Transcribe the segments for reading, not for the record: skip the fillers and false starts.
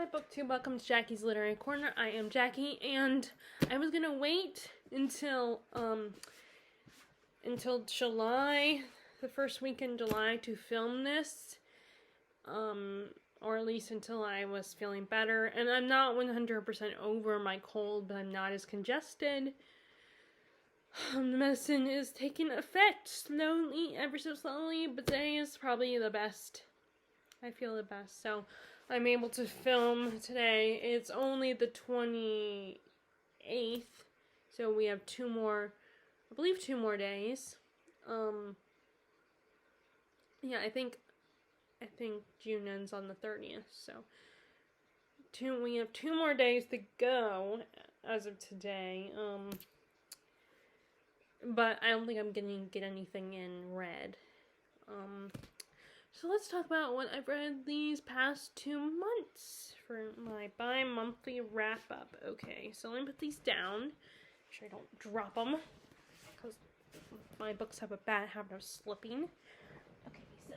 Hi BookTube, welcome to Jackie's Literary Corner. I am Jackie, and I was gonna wait until July, the first week in July, to film this, or at least until I was feeling better. And I'm not 100% over my cold, but I'm not as congested. The medicine is taking effect slowly, ever so slowly, but today is probably the best. I feel the best, so I'm able to film today. It's only the 28th, so we have two more days. Yeah, I think June ends on the 30th, so we have 2 more days to go as of today. But I don't think I'm gonna get anything in read. So let's talk about what I've read these past 2 months for my bi-monthly wrap-up. Okay, so let me put these down. Make sure I don't drop them, because my books have a bad habit of slipping. Okay, so,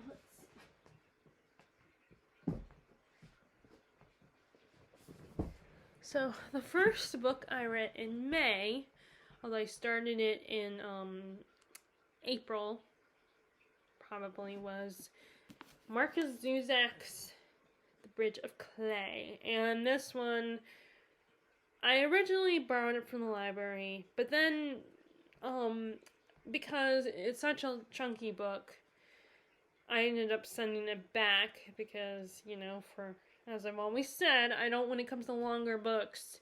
let's see. So, the first book I read in May, although I started it in, April, probably, was Marcus Zuzak's The Bridge of Clay. And this one, I originally borrowed it from the library, but then, because it's such a chunky book, I ended up sending it back because, as I've always said, I don't, when it comes to longer books,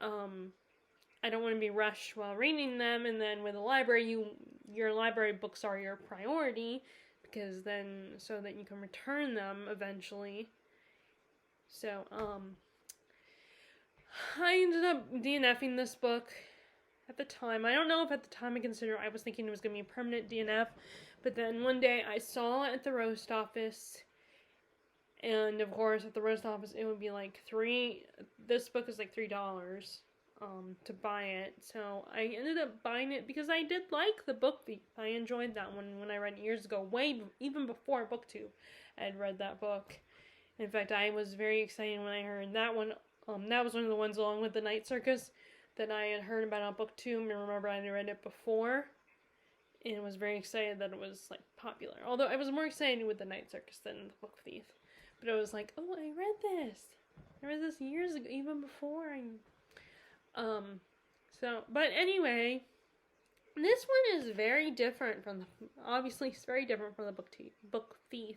I don't want to be rushed while reading them, and then with the library, your library books are your priority, because then, so that you can return them eventually. So, I ended up DNFing this book at the time. I don't know if at the time I was thinking it was going to be a permanent DNF, but then one day I saw it at the roast office, and of course at the roast office it would be like this book is like $3. To buy it, so I ended up buying it because I did like the book thief. I enjoyed that one when I read it years ago, even before BookTube I had read that book. In fact, I was very excited when I heard that one. That was one of the ones along with The Night Circus that I had heard about on BookTube, and remember I had read it before, and was very excited that it was like popular. Although I was more excited with The Night Circus than The Book Thief, but it was like, oh, I read this years ago, even before but anyway, this one is very different obviously it's very different from the Book Thief.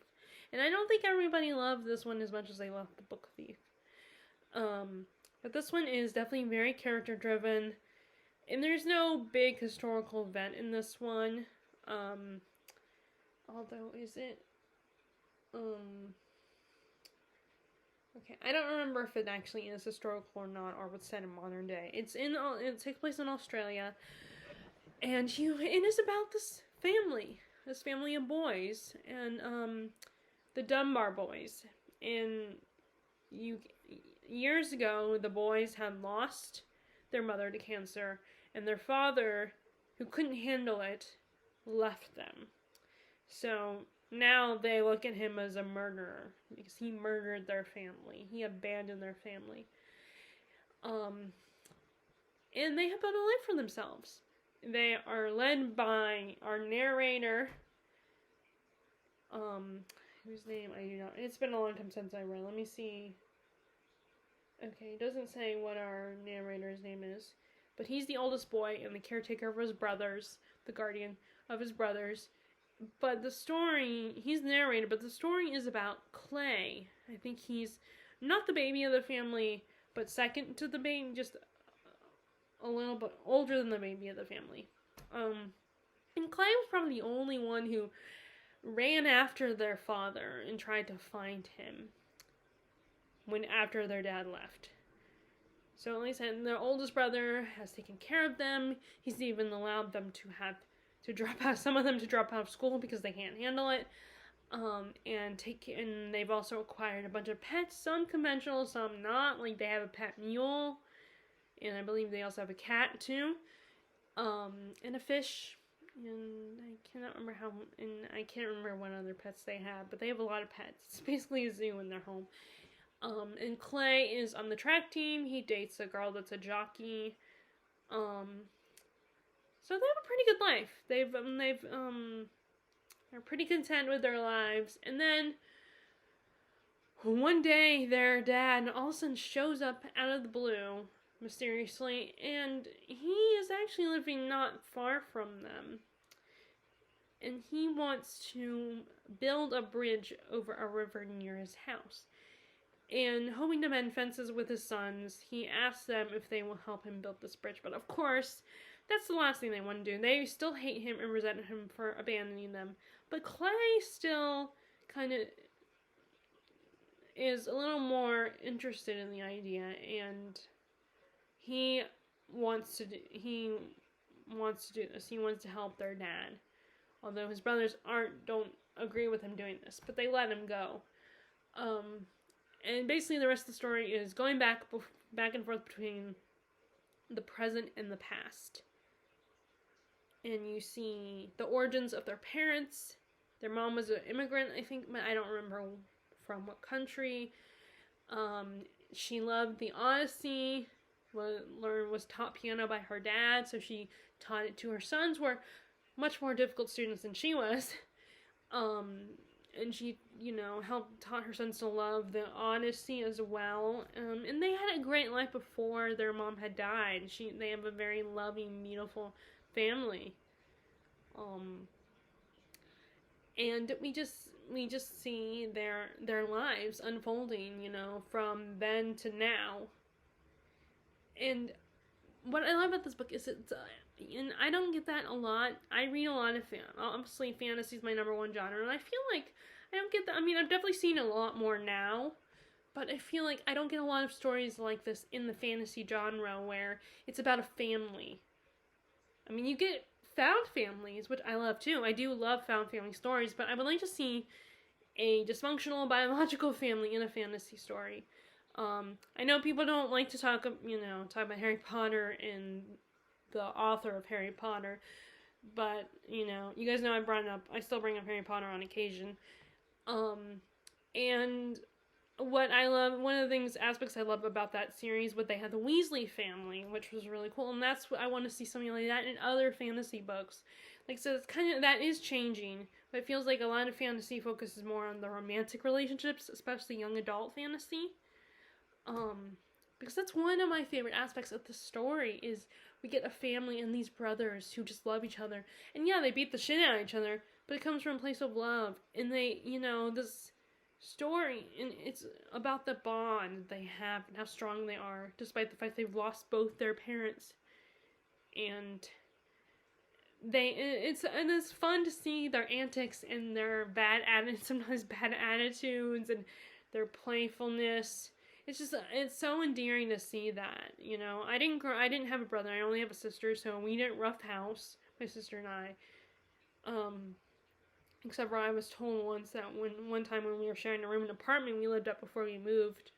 And I don't think everybody loved this one as much as they loved the Book Thief. But this one is definitely very character driven, and there's no big historical event in this one. Although, is it, okay, I don't remember if it actually is historical or not, or what's set in modern day. It takes place in Australia, and it is about this family of boys, and the Dunbar boys. And years ago, the boys had lost their mother to cancer, and their father, who couldn't handle it, left them. So now they look at him as a murderer because he murdered their family. He abandoned their family. And they have built a life for themselves. They are led by our narrator, whose name I do not. It's been a long time since I read. Let me see. Okay, it doesn't say what our narrator's name is, but he's the oldest boy and the caretaker of his brothers, the guardian of his brothers. But the story, he's the narrator, but the story is about Clay. I think he's not the baby of the family, but second to the baby, just a little bit older than the baby of the family. And Clay was probably the only one who ran after their father and tried to find him after their dad left. So, like I said, their oldest brother has taken care of them. He's even allowed them to drop out of school because they can't handle it. And they've also acquired a bunch of pets, some conventional, some not. Like, they have a pet mule, and I believe they also have a cat too, and a fish, and I can't remember what other pets they have, but they have a lot of pets. It's basically a zoo in their home. And Clay is on the track team. He dates a girl that's a jockey. So they have a pretty good life. They're pretty content with their lives. And then one day their dad all of a sudden shows up out of the blue, mysteriously, and he is actually living not far from them. And he wants to build a bridge over a river near his house. And hoping to mend fences with his sons, he asks them if they will help him build this bridge. But of course, that's the last thing they want to do. They still hate him and resent him for abandoning them. But Clay still kind of is a little more interested in the idea, and he wants to do this. He wants to help their dad. Although his brothers don't agree with him doing this, but they let him go. And basically the rest of the story is going back and forth between the present and the past. And you see the origins of their parents. Their mom was an immigrant, I think, but I don't remember from what country. She loved the Odyssey, was taught piano by her dad, so she taught it to her sons, who were much more difficult students than she was. And she, taught her sons to love the Odyssey as well. And they had a great life before their mom had died. They have a very loving, beautiful family. And we just see their lives unfolding, from then to now. And what I love about this book is and I don't get that a lot. I read a lot of obviously fantasy is my number one genre, and I feel like I don't get that. I mean, I've definitely seen a lot more now, but I feel like I don't get a lot of stories like this in the fantasy genre where it's about a family. I mean, you get found families, which I love too. I do love found family stories, but I would like to see a dysfunctional biological family in a fantasy story. I know people don't like to talk about Harry Potter and the author of Harry Potter, but, you guys know I still bring up Harry Potter on occasion. And what I love, one of the aspects I love about that series, they had the Weasley family, which was really cool, and that's what I want to see, something like that in other fantasy books. Like, so it's that is changing, but it feels like a lot of fantasy focuses more on the romantic relationships, especially young adult fantasy. Because that's one of my favorite aspects of the story is we get a family and these brothers who just love each other. And yeah, they beat the shit out of each other, but it comes from a place of love. And they, this story, and it's about the bond they have and how strong they are, despite the fact they've lost both their parents. And it's fun to see their antics and their sometimes bad attitudes and their playfulness. It's so endearing to see that, I didn't have a brother, I only have a sister, so we didn't roughhouse, my sister and I, except for I was told once that one time when we were sharing a room in an apartment we lived up before we moved,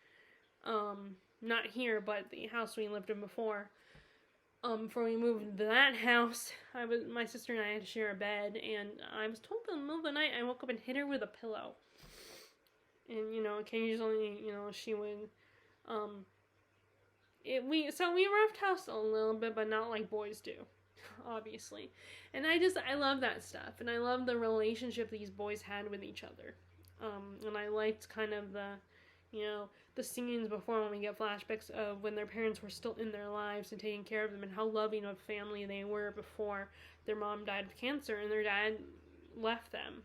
not here, but the house we lived in before we moved into that house, my sister and I had to share a bed, and I was told in the middle of the night I woke up and hit her with a pillow. And, occasionally, she would, we roughhoused a little bit, but not like boys do, obviously. And I love that stuff, and I love the relationship these boys had with each other. And I liked kind of the scenes before when we get flashbacks of when their parents were still in their lives and taking care of them, and how loving of family they were before their mom died of cancer and their dad left them.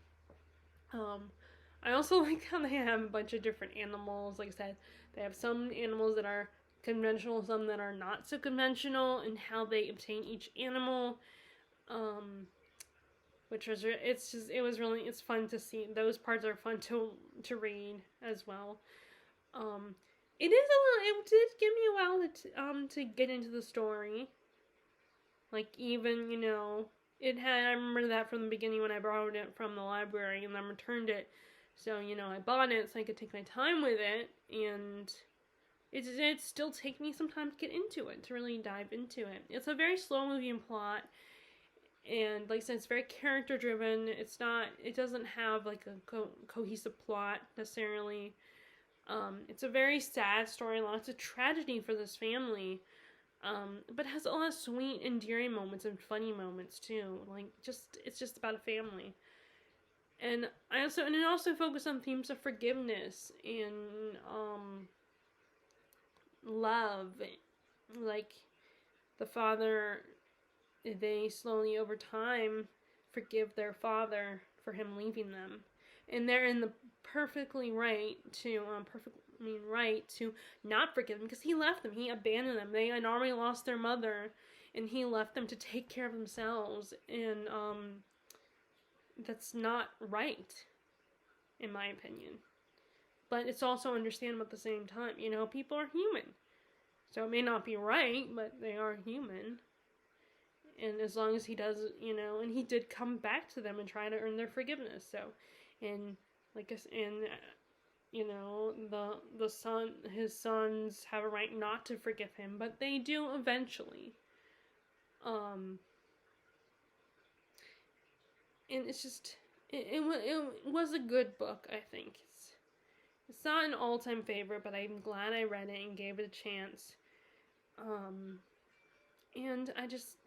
I also like how they have a bunch of different animals. Like I said, they have some animals that are conventional, some that are not so conventional, and how they obtain each animal. It's fun to see. Those parts are fun to read as well. It did give me a while to get into the story. Like, even, I remember that from the beginning when I borrowed it from the library and then returned it. So, I bought it so I could take my time with it, and it still take me some time to get into it, to really dive into it. It's a very slow-moving plot, and like I said, it's very character-driven. It doesn't have, like, a cohesive plot, necessarily. It's a very sad story, lots of tragedy for this family, but has a lot of sweet, endearing moments and funny moments too. It's just about a family. And it also focused on themes of forgiveness and love. Like the father, they slowly over time forgive their father for him leaving them, and they're in the perfectly right to not forgive him because he left them, he abandoned them. They had already lost their mother, and he left them to take care of themselves, and that's not right, in my opinion. But it's also understandable at the same time. People are human. So it may not be right, but they are human. And as long as he does, and he did come back to them and try to earn their forgiveness. So, and like I said, his sons have a right not to forgive him, but they do eventually. And it's just, it was a good book, I think. It's not an all-time favorite, but I'm glad I read it and gave it a chance. And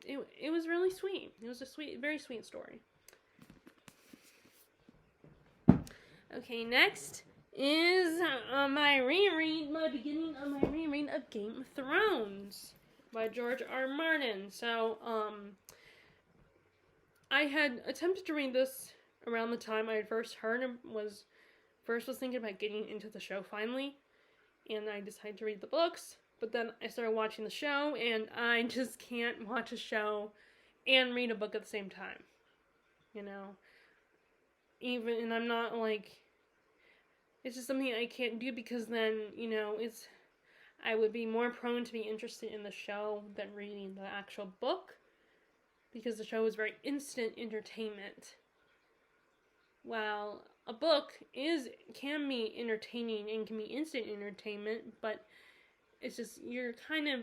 it was really sweet. It was a very sweet story. Okay, next is my beginning of my reread of Game of Thrones by George R. R. Martin. So, I had attempted to read this around the time I had first heard and was thinking about getting into the show finally, and I decided to read the books, but then I started watching the show, and I just can't watch a show and read a book at the same time, and I'm not it's just something I can't do because then, I would be more prone to be interested in the show than reading the actual book, because the show is very instant entertainment. While a book can be entertaining and can be instant entertainment, but it's just, you're kind of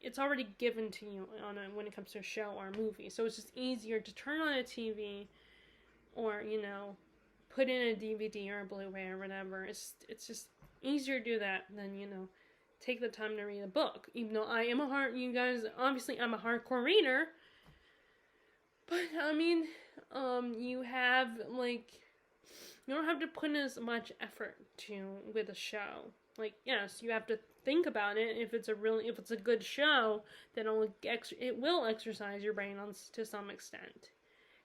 it's already given to you when it comes to a show or a movie. So it's just easier to turn on a TV or, put in a DVD or a Blu-ray or whatever. It's just easier to do that than, take the time to read a book. Even though I'm a hardcore reader. But, you have, you don't have to put in as much effort with a show. Yes, you have to think about it. If it's a good show, then it will exercise your brain to some extent.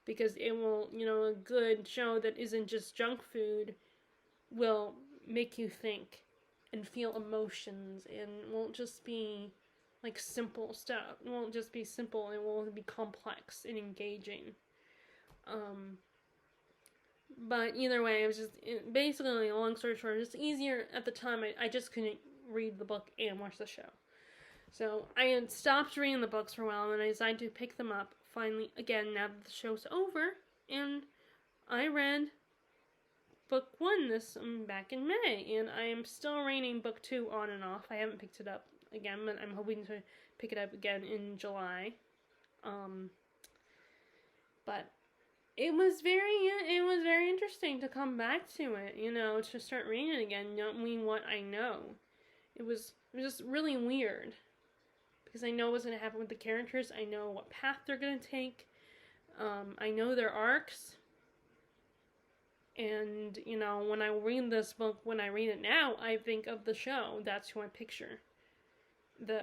Because it will, a good show that isn't just junk food will make you think and feel emotions, and won't just be simple stuff. It won't just be simple, it will be complex and engaging. But either way, it was basically, long story short, just easier at the time. I just couldn't read the book and watch the show. So I had stopped reading the books for a while, and I decided to pick them up finally again now that the show's over. And I read book 1 back in May, and I am still reading book 2 on and off. I haven't picked it up again, but I'm hoping to pick it up again in July. But it was very interesting to come back to it, to start reading it again, knowing what I know. It was just really weird, because I know what's going to happen with the characters. I know what path they're going to take. I know their arcs. And, when I read this book, when I read it now, I think of the show. That's who I picture. The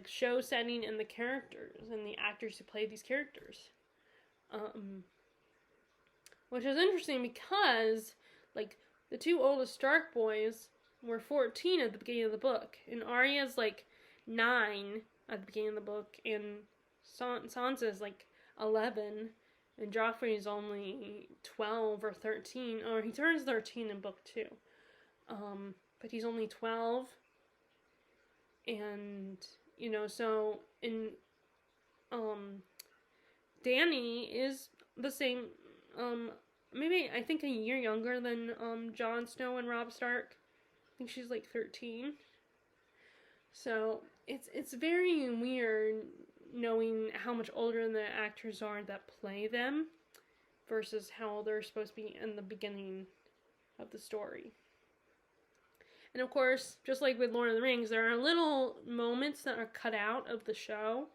show setting and the characters and the actors who play these characters. Which is interesting because, the 2 oldest Stark boys were 14 at the beginning of the book. And Arya's, 9 at the beginning of the book. And Sansa's, 11. And Joffrey's only 12 or 13. Or he turns 13 in book 2. But he's only 12. And, so in, Dany is the same, maybe, I think a year younger than, Jon Snow and Robb Stark. I think she's 13. So, it's very weird knowing how much older the actors are that play them versus how they're supposed to be in the beginning of the story. And of course, just like with Lord of the Rings, there are little moments that are cut out of the show,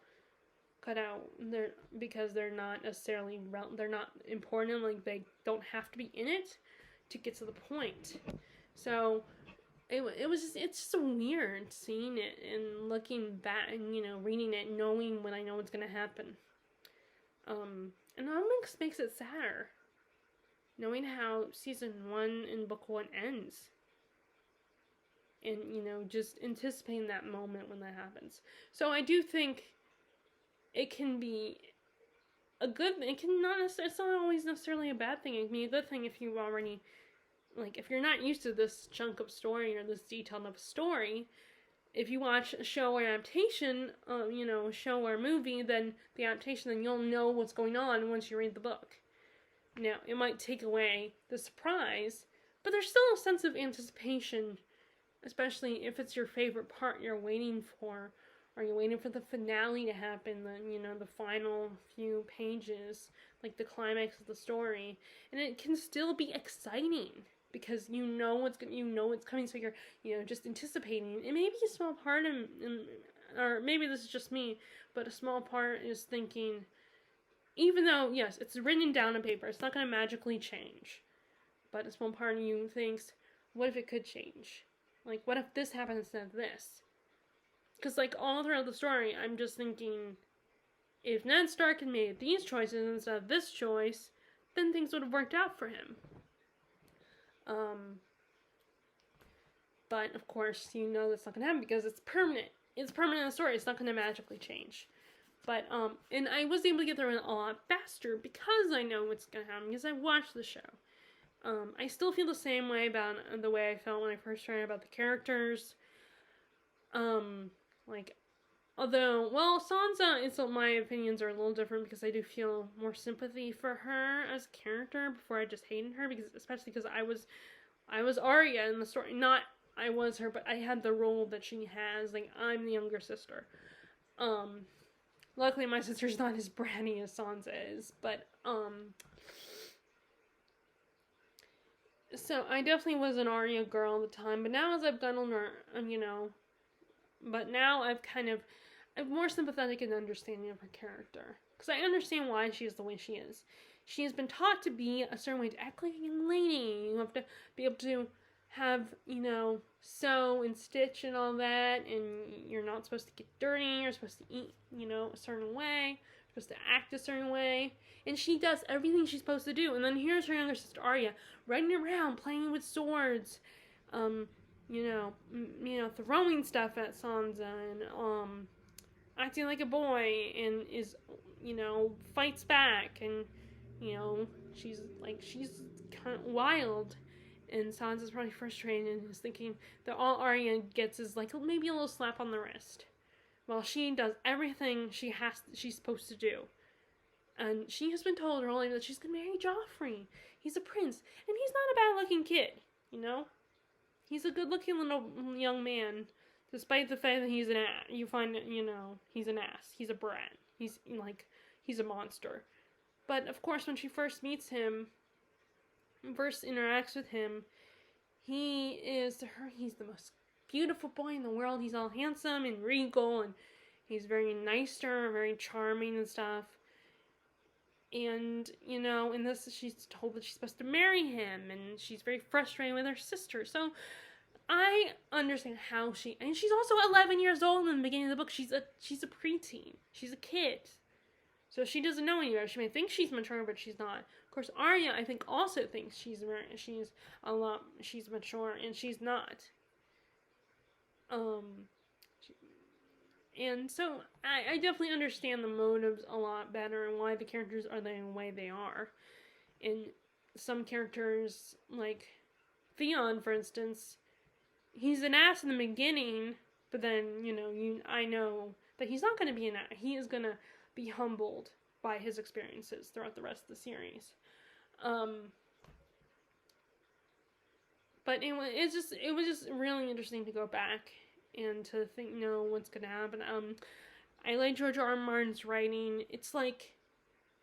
cut out there because they're not necessarily they're not important. Like they don't have to be in it to get to the point. So it's just weird seeing it and looking back and reading it, knowing when I know what's gonna happen. And that makes it sadder, knowing how season 1 in book 1 ends. And, just anticipating that moment when that happens. So I do think it can be a good thing. It's not always necessarily a bad thing. It can be a good thing if you already, if you're not used to this chunk of story or this detail of story. If you watch a show or adaptation, show or movie, then the adaptation, then you'll know what's going on once you read the book. Now, it might take away the surprise, but there's still a sense of anticipation, especially if it's your favorite part you're waiting for, or you're waiting for the finale to happen, the final few pages, like the climax of the story, and it can still be exciting because it's coming, so you're just anticipating. And maybe a small part or maybe this is just me, but a small part is thinking, even though yes, it's written down on paper, it's not going to magically change, but a small part of you thinks, what if it could change? What if this happened instead of this? Because, all throughout the story, I'm just thinking, if Ned Stark had made these choices instead of this choice, then things would have worked out for him. But, of course, that's not going to happen because it's permanent. It's permanent in the story. It's not going to magically change. But, and I was able to get through it a lot faster because I know what's going to happen, because I watched the show. I still feel the same way about the way I felt when I first read about the characters. Although, Sansa, my opinions are a little different because I do feel more sympathy for her as a character before I just hated her, especially because I was Arya in the story. Not I was her, but I had the role that she has. I'm the younger sister. Luckily my sister's not as bratty as Sansa is, but, so I definitely was an Arya girl at the time, but now as I've gotten older, but now I'm more sympathetic and understanding of her character. Because I understand why she is the way she is. She has been taught to be a certain way, to act like a young lady. You have to be able to have, sew and stitch and all that, and you're not supposed to get dirty, you're supposed to eat, a certain way, you're supposed to act a certain way, and she does everything she's supposed to do. And then here's her younger sister Arya, running around, playing with swords, throwing stuff at Sansa, and, acting like a boy, and is, fights back, and, she's kind of wild, and Sansa's probably frustrated and is thinking that all Arya gets is, maybe a little slap on the wrist, while she does everything she's supposed to do. And she has been told earlier that she's gonna marry Joffrey. He's a prince, and he's not a bad-looking kid, He's a good-looking little young man, despite the fact that he's an ass. You find, he's an ass. He's a brat. He's a monster. But, of course, when she first meets him, first interacts with him, he is, to her, he's the most beautiful boy in the world. He's all handsome and regal, and he's very nice to her, very charming and stuff. And, in this, she's told that she's supposed to marry him, and she's very frustrated with her sister. So, I understand how and she's also 11 years old in the beginning of the book. She's a preteen. She's a kid. So she doesn't know any better. She may think she's mature, but she's not. Of course, Arya, I think, also thinks she's mature, and she's not. And so, I definitely understand the motives a lot better and why the characters are the way they are. And some characters, like Theon, for instance, he's an ass in the beginning, but then, I know that he's not going to be an ass. He is going to be humbled by his experiences throughout the rest of the series. But anyway, it was just really interesting to go back and to think, what's going to happen. I like George R. R. Martin's writing. It's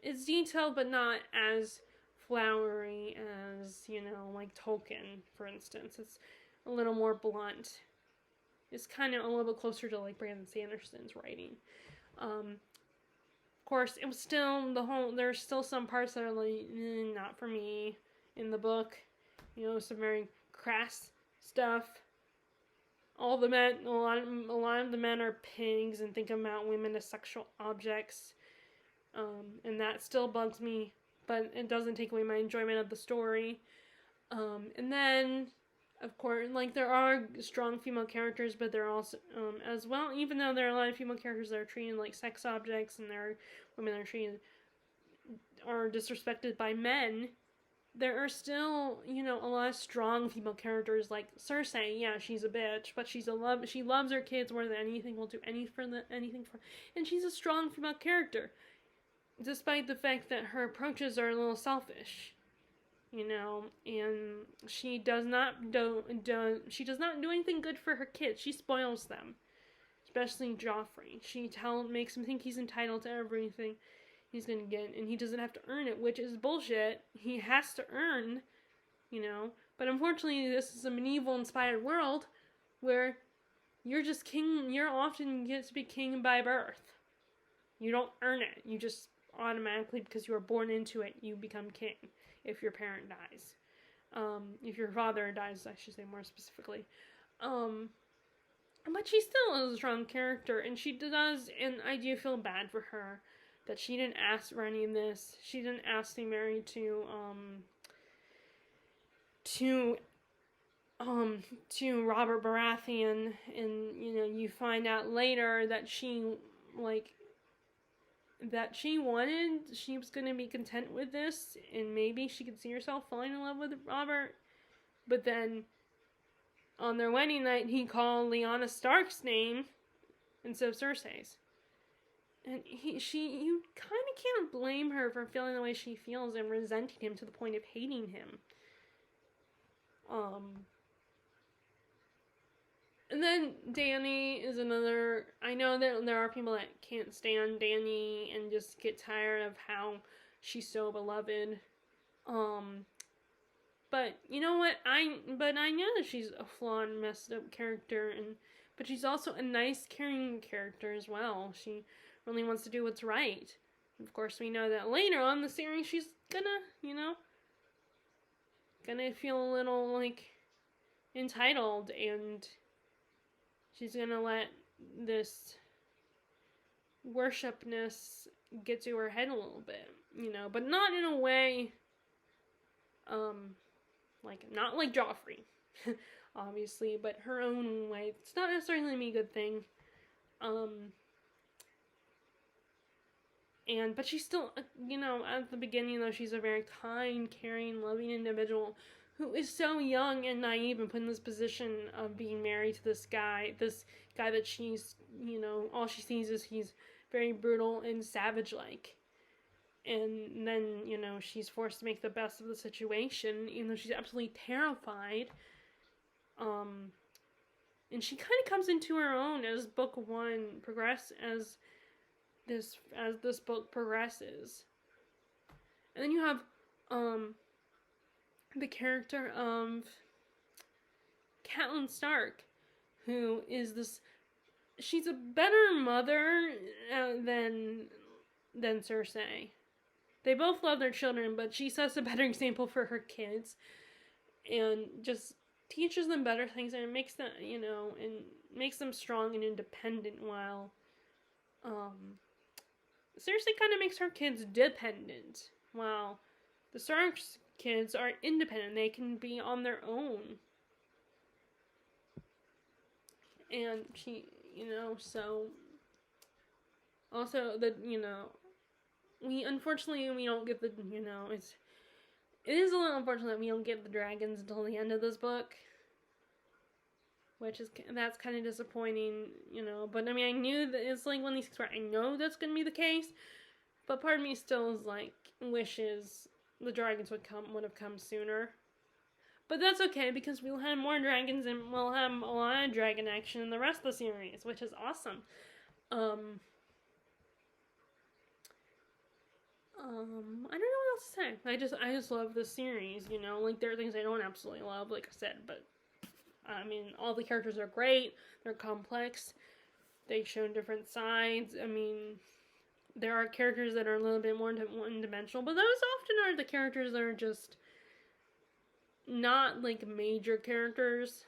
it's detailed, but not as flowery as, like Tolkien, for instance. It's a little more blunt. It's kind of a little bit closer to like Brandon Sanderson's writing. Of course, it was still there's still some parts that are like, not for me in the book. Some very crass stuff. All the men, a lot of the men are pigs and think about women as sexual objects. And that still bugs me, but it doesn't take away my enjoyment of the story. And then, of course, like, there are strong female characters, but there are also, as well, even though there are a lot of female characters that are treated like sex objects, and there are women that are disrespected by men, there are still, a lot of strong female characters, like Cersei. Yeah, she's a bitch, but she loves her kids more than anything, will do anything for, and she's a strong female character, despite the fact that her approaches are a little selfish. And she does not do anything good for her kids. She spoils them, especially Joffrey. She makes him think he's entitled to everything he's gonna get, and he doesn't have to earn it, which is bullshit. He has to earn, But unfortunately, this is a medieval-inspired world where you're just king. You're often get to be king by birth. You don't earn it. You just automatically, because you are born into it, you become king. If your parent dies. If your father dies, I should say more specifically. But she still is a strong character, and she does, and I do feel bad for her, that she didn't ask for any of this. She didn't ask to be married to Robert Baratheon, and, you find out later that she was going to be content with this, and maybe she could see herself falling in love with Robert. But then, on their wedding night, he called Lyanna Stark's name instead of Cersei's. And you kind of can't blame her for feeling the way she feels and resenting him to the point of hating him. And then Dany is another. I know that there are people that can't stand Dany and just get tired of how she's so beloved. But you know what? I know that she's a flawed, messed up character, but she's also a nice, caring character as well. She really wants to do what's right. Of course, we know that later on in the series, she's gonna feel a little like entitled, and she's gonna let this worshipness get to her head a little bit, but not in a way, not like Joffrey, obviously, but her own way. It's not necessarily gonna be a good thing, but she's still, at the beginning, though, she's a very kind, caring, loving individual who is so young and naive and put in this position of being married to this guy that she's, all she sees is he's very brutal and savage-like. And then, she's forced to make the best of the situation, even though she's absolutely terrified. And she kind of comes into her own as book one as this book progresses. And then you have, the character of Catelyn Stark, who is she's a better mother than Cersei. They both love their children, but she sets a better example for her kids, and just teaches them better things, and it makes them, and makes them strong and independent, while, Cersei kind of makes her kids dependent, while the Starks kids are independent. They can be on their own. And she, so also we don't get the, it is a little unfortunate that we don't get the dragons until the end of this book, that's kind of disappointing, but I mean, I knew that it's like one of these things where I know that's going to be the case, but part of me still is like, wishes the dragons would have come sooner. But that's okay, because we'll have more dragons, and we'll have a lot of dragon action in the rest of the series, which is awesome. I don't know what else to say. I just love this series, there are things I don't absolutely love, like I said, but I mean, all the characters are great. They're complex. They show different sides. I mean, there are characters that are a little bit more one-dimensional, but those often are the characters that are just not, like, major characters.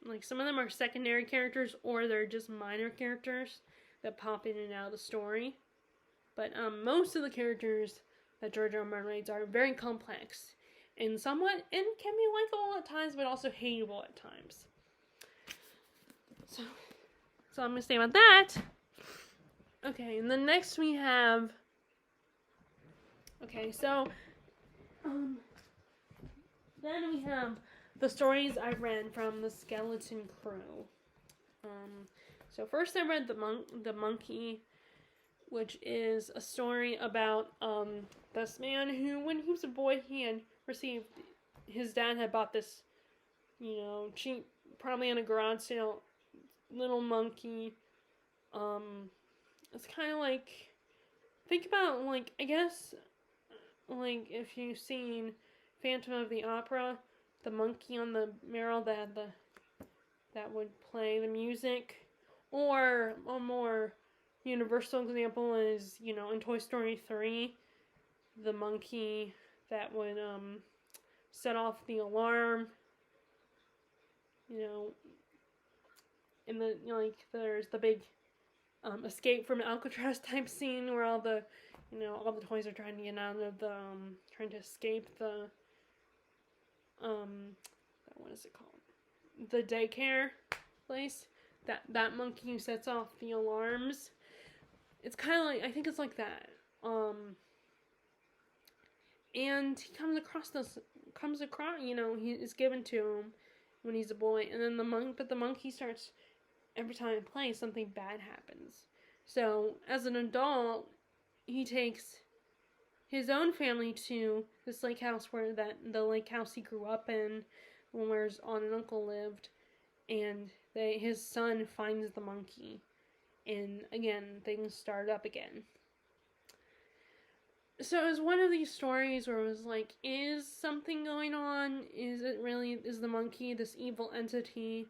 Like, some of them are secondary characters, or they're just minor characters that pop in and out of the story. But most of the characters that George R. R. Martin writes are very complex and somewhat, and can be likable at times, but also hateable at times. So I'm gonna say about that. Okay, and then next we have. Okay, so then we have the stories I read from the Skeleton Crew. So first I read the Monkey, which is a story about this man who, when he was a boy, he had received, his dad had bought this, cheap, probably on a garage sale, little monkey. It's kind of like, think about, like, I guess, like, if you've seen Phantom of the Opera, the monkey on the barrel that would play the music, or a more universal example is, in Toy Story 3, the monkey that would set off the alarm. And there's the big escape from Alcatraz type scene where all the toys are trying to get out of the trying to escape the what is it called? The daycare place. That monkey who sets off the alarms. It's kind of like, I think it's like that. And he comes across, he is given to him when he's a boy, and then the monkey starts, every time it plays, something bad happens. So, as an adult, he takes his own family to this lake house the lake house he grew up in, where his aunt and uncle lived, and his son finds the monkey. And again, things start up again. So it was one of these stories where it was like, is something going on? Is the monkey this evil entity?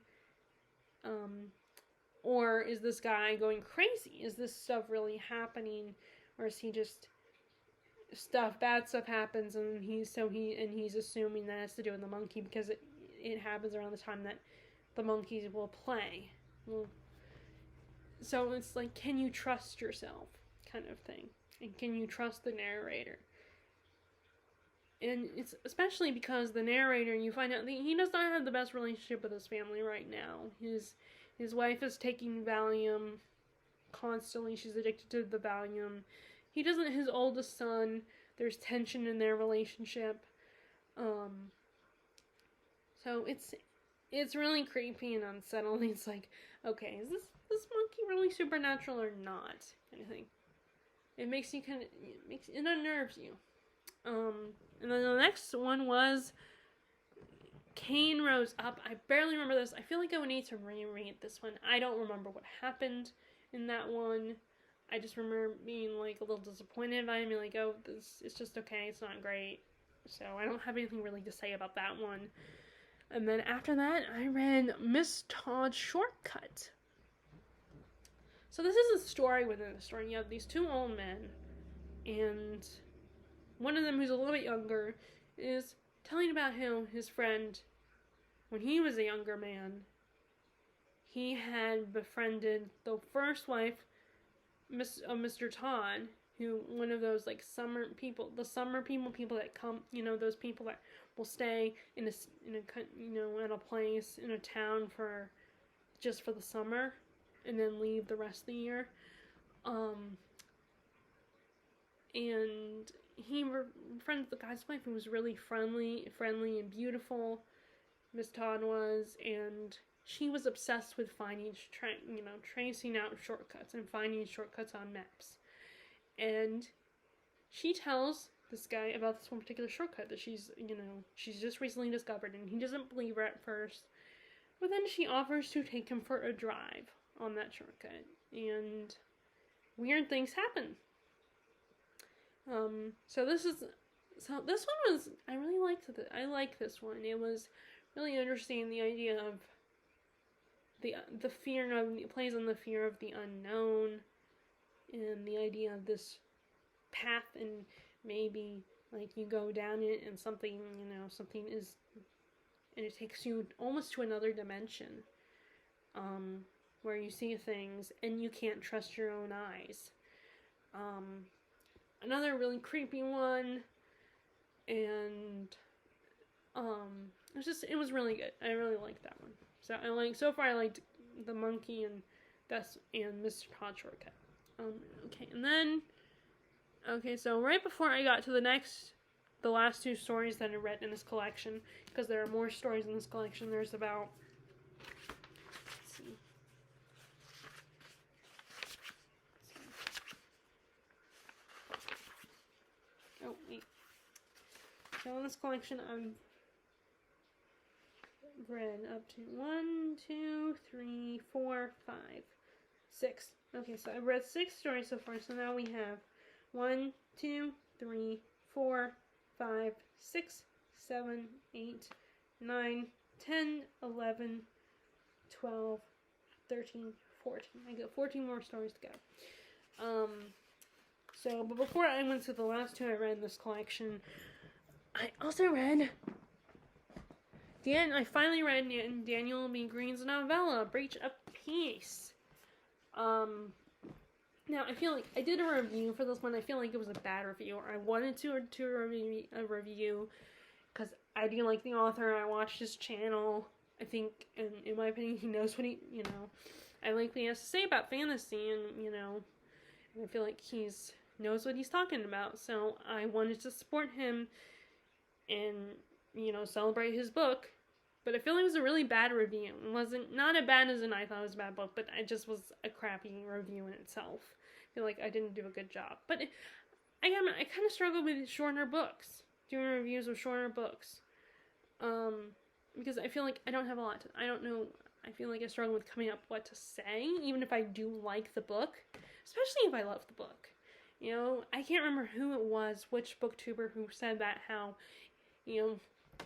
Or is this guy going crazy? Is this stuff really happening? Or is he just bad stuff happens and he's assuming that it has to do with the monkey because it happens around the time that the monkeys will play. So it's like, can you trust yourself, kind of thing, and can you trust the narrator? And it's especially because the narrator, you find out that he does not have the best relationship with his family right now. His wife is taking Valium constantly. She's addicted to the Valium. His oldest son, there's tension in their relationship. So it's really creepy and unsettling. It's like, okay, is this monkey really supernatural or not? Kind of thing. It makes you it unnerves you. And then the next one was Cain Rose Up. I barely remember this. I feel like I would need to reread this one. I don't remember what happened in that one. I just remember being like a little disappointed by it, like, oh, it's just okay, it's not great. So I don't have anything really to say about that one. And then after that, I read Miss Todd's Shortcut. So this is a story within a story. You have these two old men, and one of them, who's a little bit younger, is telling about how his friend, when he was a younger man, he had befriended the first wife of Mr. Todd, who, one of those, like, summer people that come, those people that will stay in a place, in a town just for the summer, and then leave the rest of the year. And he befriended the guy's wife, who was really friendly and beautiful. Miss Todd was, and she was obsessed with tracing out shortcuts and finding shortcuts on maps. And she tells this guy about this one particular shortcut that she's just recently discovered, and he doesn't believe her at first. But then she offers to take him for a drive on that shortcut, and weird things happen. So this one was, I really liked it. I like this one. It was really understand the idea of the fear of, it plays on the fear of the unknown, and the idea of this path, and maybe like you go down it and something, something is, and it takes you almost to another dimension, where you see things and you can't trust your own eyes. Another really creepy one, and it was really good. I really liked that one. So far I liked The Monkey and Mr. Todd Shortcut. So right before I got to the last two stories that I read in this collection, because there are more stories in this collection. There's about, oh wait. So in this collection, I've read up to 1, 2, 3, 4, 5, 6. Okay, so I've read 6 stories so far. So now we have 1, 2, 3, 4, 5, 6, 7, 8, 9, 10, 11, 12, 13, 14. I got 14 more stories to go. But before I went to the last 2 I read in this collection, I also read I finally read Daniel B. Green's novella, Breach of Peace. Now, I feel like I did a review for this one. I feel like it was a bad review, or I wanted to a review, because I do like the author. I watched his channel. I think, and in my opinion, he knows what I like what he has to say about fantasy, and, I feel like knows what he's talking about. So I wanted to support him and, celebrate his book. But I feel like it was a really bad review. It wasn't, not as bad as I thought it was a bad book, but it just was a crappy review in itself. I feel like I didn't do a good job. But I kind of struggle with shorter books, doing reviews of shorter books. Because I feel like I don't have a lot I don't know, I feel like I struggle with coming up what to say, even if I do like the book, especially if I love the book. I can't remember who it was, which booktuber who said that, how,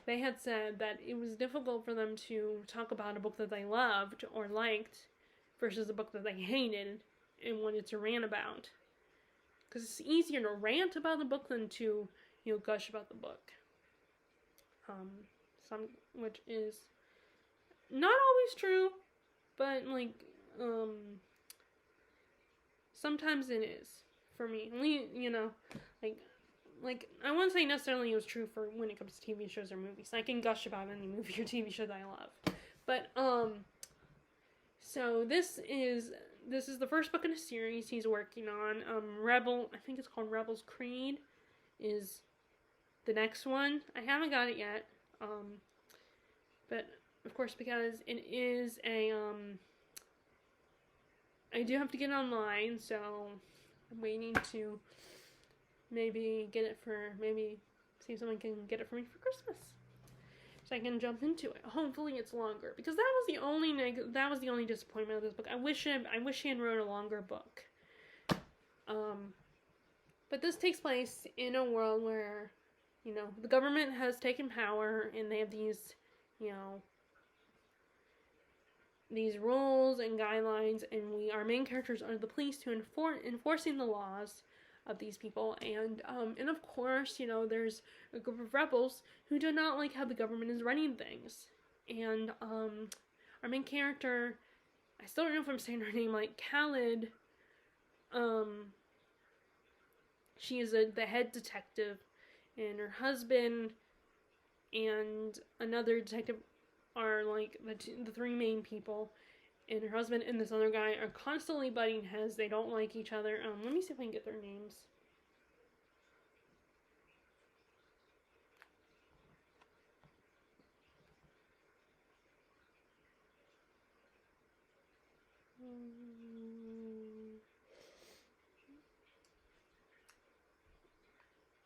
they had said that it was difficult for them to talk about a book that they loved or liked versus a book that they hated and wanted to rant about. Because it's easier to rant about the book than to, gush about the book. Which is not always true, but, sometimes it is, for me. I wouldn't say necessarily it was true for when it comes to TV shows or movies. I can gush about any movie or TV show that I love. But, so this is the first book in a series he's working on. I think it's called Rebel's Creed, is the next one. I haven't got it yet. But, of course, because it is I do have to get it online, so I'm waiting to maybe see if someone can get it for me for Christmas, so I can jump into it. Hopefully it's longer, because that was the only disappointment of this book. I wish he had wrote a longer book. But this takes place in a world where, the government has taken power, and they have these, these rules and guidelines, and our main characters are the police to enforcing the laws of these people, and of course, there's a group of rebels who do not like how the government is running things, and our main character, I still don't know if I'm saying her name, Khaled, she is the head detective, and her husband and another detective are the 3 main people, and her husband and this other guy are constantly butting heads. They don't like each other. Let me see if I can get their names.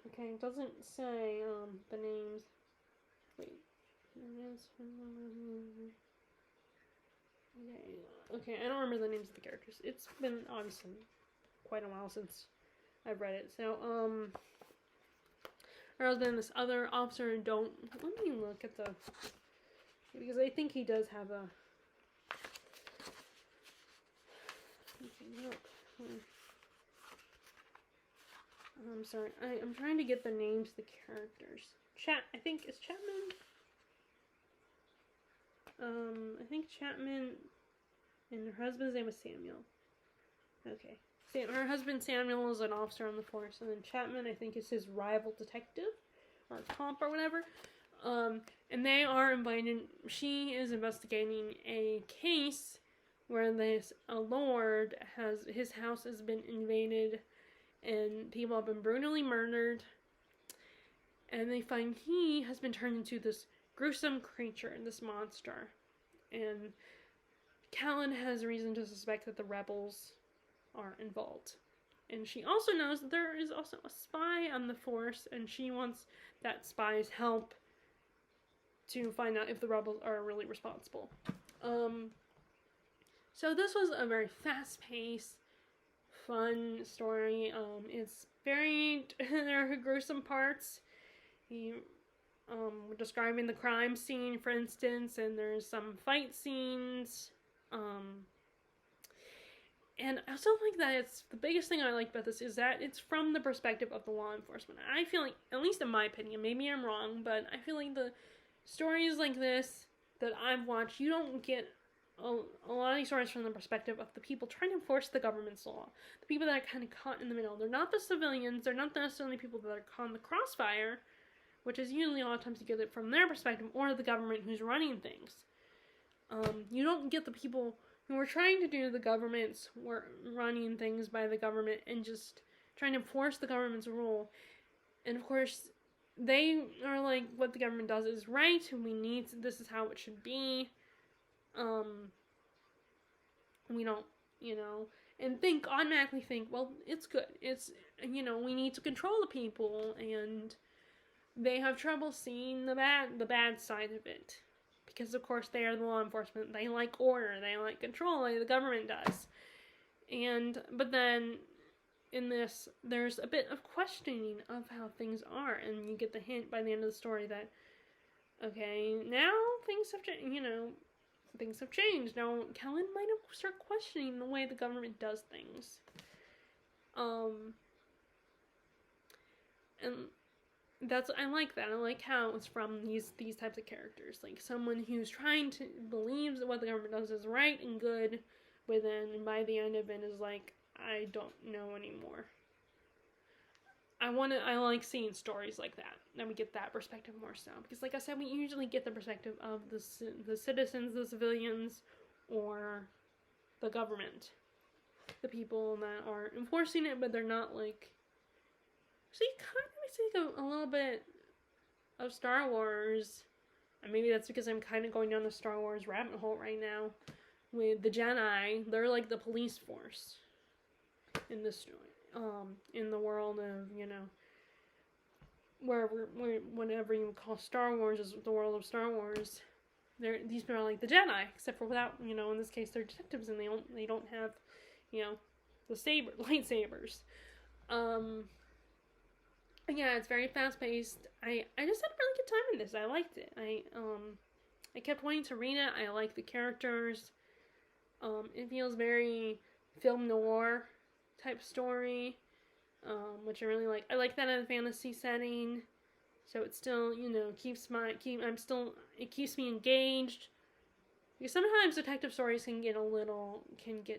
Okay, it doesn't say the names. Wait. Okay, I don't remember the names of the characters. It's been obviously quite a while since I've read it. So, her husband and this other officer let me look at the Because I think he does have a... I'm sorry. I'm trying to get the names of the characters. I think, is Chapman? I think Chapman and her husband's name is Samuel. Okay. Her husband Samuel is an officer on the force, and then Chapman, I think, is his rival detective, or comp, or whatever. And they are invited. She is investigating a case where this lord his house has been invaded, and people have been brutally murdered. And they find he has been turned into this gruesome creature, this monster. And Callan has reason to suspect that the rebels are involved. And she also knows that there is also a spy on the force, and she wants that spy's help to find out if the rebels are really responsible. So this was a very fast-paced, fun story. It's very... there are gruesome parts. We're describing the crime scene, for instance, and there's some fight scenes. And I also like that it's... the biggest thing I like about this is that it's from the perspective of the law enforcement. I feel like, at least in my opinion, maybe I'm wrong, but I feel like the stories like this that I've watched, you don't get a lot of these stories from the perspective of the people trying to enforce the government's law. The people that are kind of caught in the middle. They're not the civilians. They're not necessarily people that are caught in the crossfire, which is usually a lot of times you get it from their perspective, or the government who's running things. You don't get the people who are trying to do the government's running things by the government and just trying to enforce the government's rule. And of course, they are like, what the government does is right, and this is how it should be. We don't, and automatically think, well, it's good. It's, we need to control the people, and they have trouble seeing the bad side of it. Because, of course, they are the law enforcement. They like order. They like control, like the government does. But then, in this, there's a bit of questioning of how things are, and you get the hint by the end of the story that, okay, now things have changed, things have changed. Now, Callan might have started questioning the way the government does things. And I like that. I like how it's from these types of characters. Like, someone who's believes that what the government does is right and good, but then by the end of it is like, I don't know anymore. I like seeing stories like that. And we get that perspective more so. Because like I said, we usually get the perspective of the citizens, the civilians, or the government. The people that are enforcing it, but they're not like... So you kind of makes me think a little bit of Star Wars. And maybe that's because I'm kind of going down the Star Wars rabbit hole right now. With the Jedi, they're like the police force in this story. In the world of, whatever you call Star Wars is the world of Star Wars. These people are like the Jedi, except for without, in this case, they're detectives and they don't have, the lightsabers. Yeah, it's very fast paced. I just had a really good time in this. I liked it. I kept wanting to read it. I like the characters. It feels very film noir type story, which I really like. I like that in a fantasy setting, so it still, it keeps me engaged. Because sometimes detective stories can get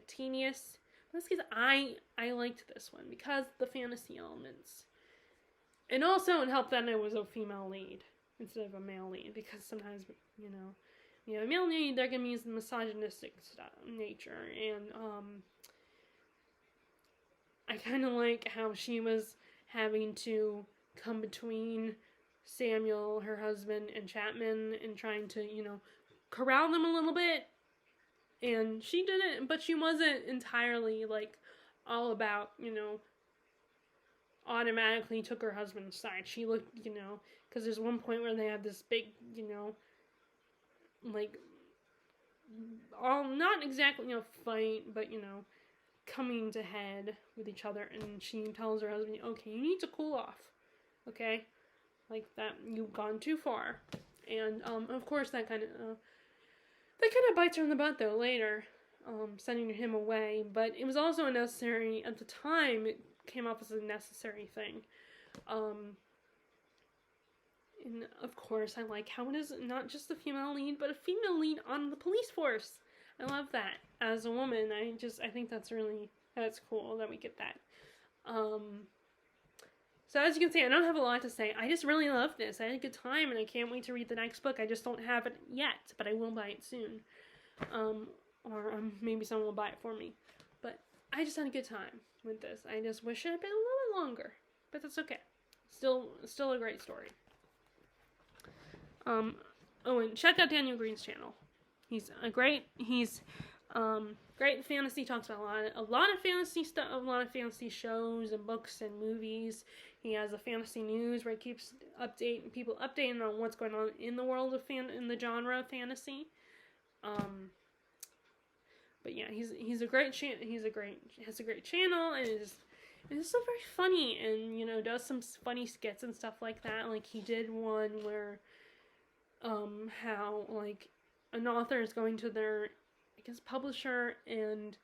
tedious. In this case, I liked this one because the fantasy elements. And also it helped that it was a female lead instead of a male lead, because sometimes, a male lead, they're going to use the misogynistic nature, and, I kind of like how she was having to come between Samuel, her husband, and Chapman, and trying to, corral them a little bit. And she did it, but she wasn't entirely, all about, automatically took her husband's side. She looked, because there's one point where they have this big, not exactly, fight, but, coming to head with each other, and she tells her husband, okay, you need to cool off, okay, like that, you've gone too far. And of course that kind of bites her in the butt though later, sending him away. But it was also a necessary at the time. It came off as a necessary thing. And of course, I like how it is not just a female lead, but a female lead on the police force. I love that. As a woman, I think that's cool that we get that. So as you can see, I don't have a lot to say. I just really love this. I had a good time, and I can't wait to read the next book. I just don't have it yet, but I will buy it soon. Or maybe someone will buy it for me. But I just had a good time with this. I just wish it had been a little bit longer, but that's okay. Still a great story. And check out Daniel Green's channel. He's great fantasy, talks about a lot of fantasy stuff, a lot of fantasy shows and books and movies. He has a fantasy news where he keeps people updating on what's going on in the world of in the genre of fantasy. But yeah, he's a great has a great channel, and is so very funny, and does some funny skits and stuff like that. Like he did one where how like an author is going to their publisher, and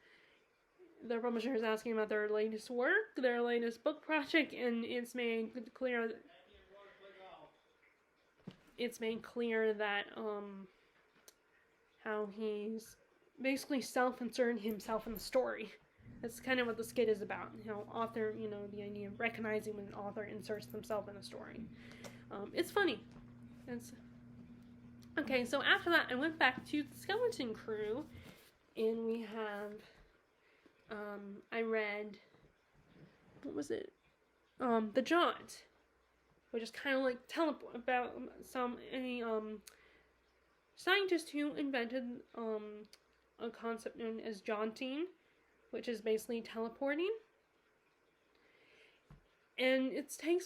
their publisher is asking about their latest work, their latest book project, and it's made clear that how he's basically self-inserting himself in the story. That's kind of what the skit is about. Author, the idea of recognizing when an author inserts themselves in a story. It's funny. Okay, so after that, I went back to the Skeleton Crew, and we have, I read, what was it? The Jaunt, which is kind of like about a scientist who invented, a concept known as jaunting, which is basically teleporting. And it's a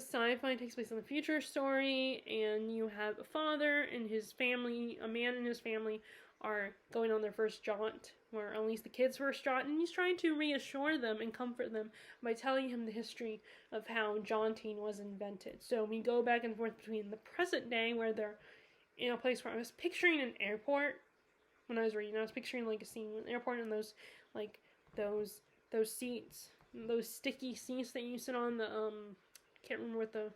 sci-fi, it takes place in the future story, and you have a father and his family, a man and his family are going on their first jaunt, or at least the kids' first jaunt, and he's trying to reassure them and comfort them by telling him the history of how jaunting was invented. So we go back and forth between the present day, where they're in a place where I was picturing an airport when I was reading. I was picturing like a scene with an airport, and those seats, those sticky seats that you sit on, the can't remember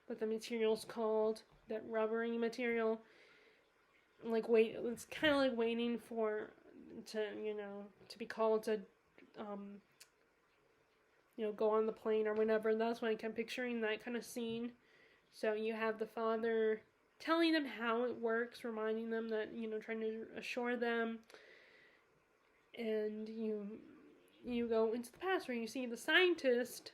what the material's called, that rubbery material. It's kind of like waiting to be called to go on the plane or whatever. That's when I kept picturing that kind of scene. So you have the father telling them how it works, reminding them that, trying to assure them, and you go into the past where you see the scientist,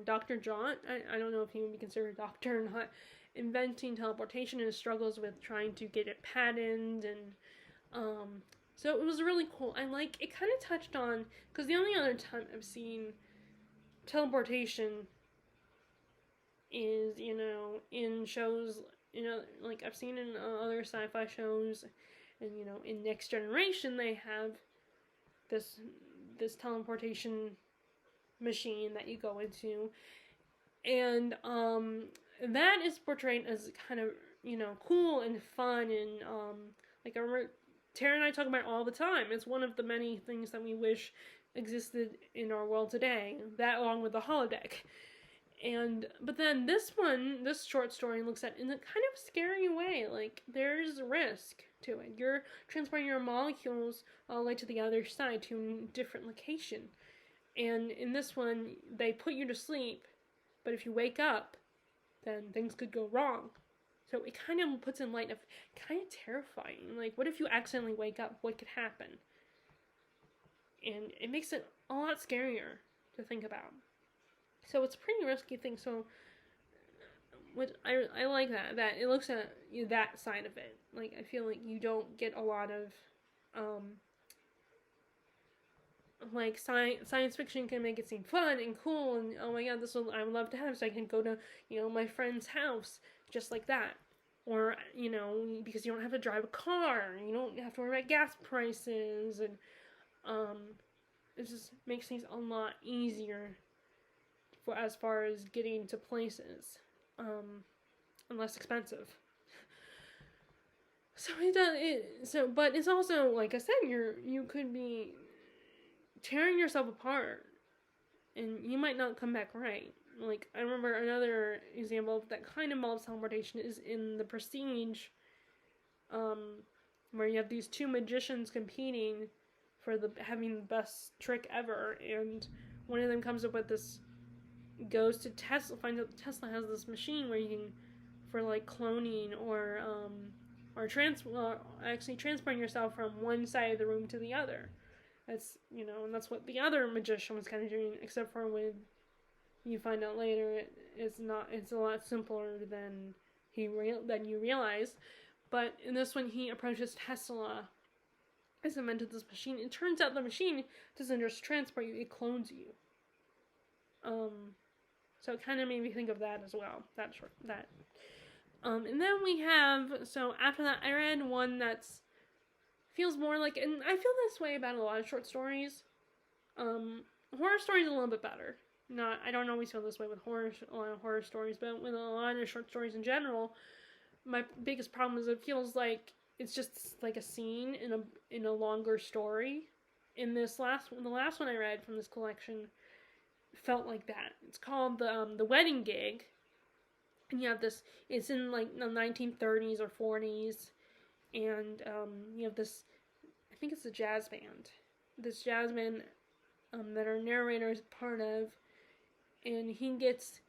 Dr. Jaunt, I don't know if he would be considered a doctor or not, inventing teleportation and his struggles with trying to get it patented, and so it was really cool. It kind of touched on, because the only other time I've seen teleportation is, in shows, like I've seen in other sci-fi shows, and, in Next Generation, they have this teleportation machine that you go into, and, that is portrayed as kind of, cool and fun, and, I remember Tara and I talk about it all the time. It's one of the many things that we wish existed in our world today, that along with the holodeck. But then this short story looks at it in a kind of scary way. There's risk to it. You're transporting your molecules all the way to the other side, to a different location. And in this one, they put you to sleep, but if you wake up, then things could go wrong. So it kind of puts in light of kind of terrifying. What if you accidentally wake up? What could happen? And it makes it a lot scarier to think about. So it's a pretty risky thing. So I like that it looks at that side of it. I feel like you don't get a lot of science fiction can make it seem fun and cool, and oh my god, I would love to have, so I can go to my friend's house just like that, or because you don't have to drive a car, you don't have to worry about gas prices, and it just makes things a lot easier as far as getting to places. and less expensive. So it does it. So, but it's also, like I said, you could be tearing yourself apart, and you might not come back right. Like, I remember another example of that kind of mob teleportation is in The Prestige, where you have these two magicians competing for having the best trick ever, and one of them comes up with this, goes to Tesla, finds out Tesla has this machine where you can, for like cloning or actually transporting yourself from one side of the room to the other. That's, and that's what the other magician was kind of doing, except for when you find out later it's a lot simpler than you realize. But in this one, he approaches Tesla as invented this machine. It turns out the machine doesn't just transport you, it clones you. So it kind of made me think of that as well. And then we have, so after that, I read one that's feels more like, and I feel this way about a lot of short stories. Horror stories are a little bit better. I don't always feel this way with a lot of horror stories, but with a lot of short stories in general, my biggest problem is it feels like it's just like a scene in a longer story. In the last one I read from this collection felt like that. It's called the Wedding Gig, and you have this. It's in like the 1930s or 40s, and you have this. I think it's a jazz band. This jazz band that our narrator is part of, and he gets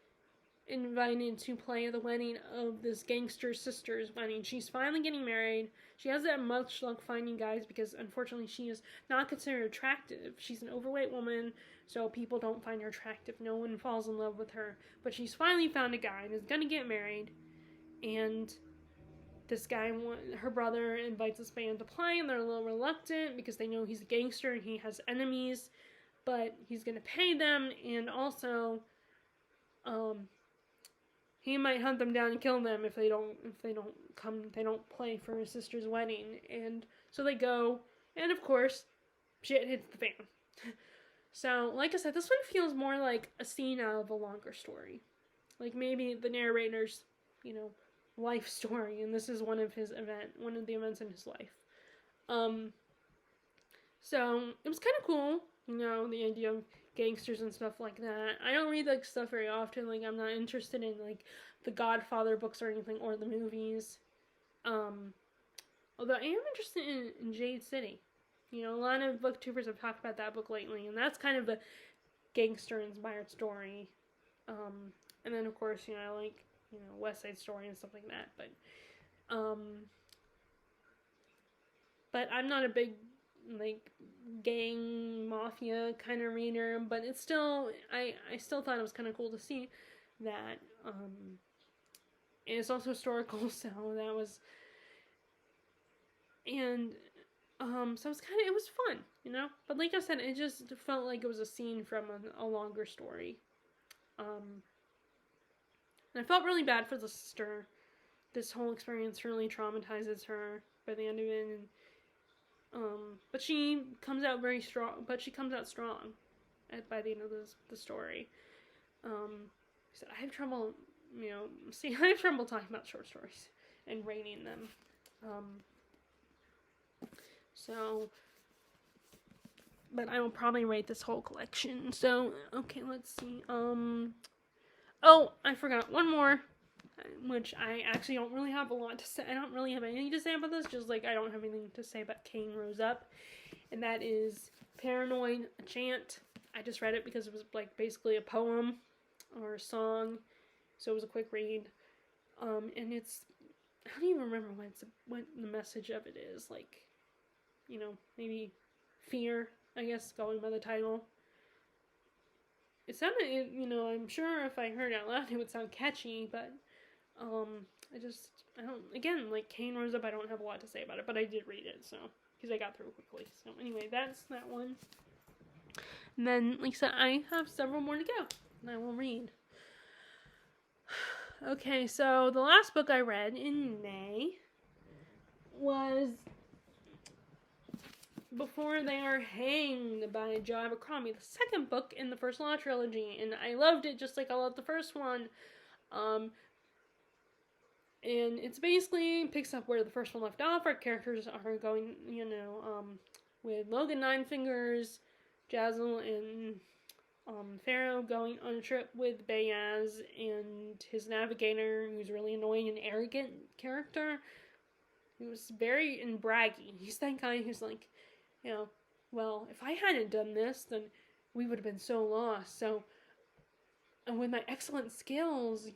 invited to play at the wedding of this gangster sister's wedding. She's finally getting married. She hasn't had much luck finding guys because, unfortunately, she is not considered attractive. She's an overweight woman, so people don't find her attractive. No one falls in love with her. But she's finally found a guy and is going to get married. And this guy, her brother, invites this band to play, and they're a little reluctant because they know he's a gangster and he has enemies. But he's going to pay them, and also, he might hunt them down and kill them if they don't play for his sister's wedding. And so they go, and of course, shit hits the fan. So, like I said, this one feels more like a scene out of a longer story. Like maybe the narrator's, life story, and this is one of the events in his life. So it was kind of cool, the idea of gangsters and stuff like that. I don't read like stuff very often. Like, I'm not interested in like the Godfather books or anything, or the movies. Although I am interested in Jade City. A lot of booktubers have talked about that book lately, and that's kind of a gangster inspired story. And then of course, I like West Side Story and stuff like that. But I'm not a big like gang mafia kind of reader, but it's still I still thought it was kind of cool to see that. And it's also historical, so that was, and so it was fun, but like I said, it just felt like it was a scene from a longer story. And I felt really bad for the sister. This whole experience really traumatizes her by the end of it, and but she comes out very strong. But she comes out strong by the end of the story. So I have trouble, I have trouble talking about short stories and rating them. But I will probably rate this whole collection. So, okay, let's see. Oh, I forgot one more, which I actually don't really have a lot to say. I don't really have anything to say about this, just like I don't have anything to say about Cain Rose Up. And that is Paranoid, a chant. I just read it because it was like basically a poem or a song. So it was a quick read. And it's, I don't even remember what the message of it is. Like, maybe fear, I guess, going by the title. It sounded, I'm sure if I heard it out loud, it would sound catchy, but, again, like, Cain Rose Up, I don't have a lot to say about it, but I did read it, so, because I got through quickly. So, anyway, that's that one. And then, like I said, I have several more to go, and I will read. Okay, so the last book I read in May was Before They Are Hanged by Joe Abercrombie, the second book in the First Law trilogy, and I loved it just like I loved the first one. And it's basically picks up where the first one left off. Our characters are going, with Logan Nine Fingers, Jazzle, and Pharaoh going on a trip with Bayaz and his navigator, who's really annoying and arrogant character. He was very braggy. He's that guy who's like, well, if I hadn't done this, then we would have been so lost. So, and with my excellent skills,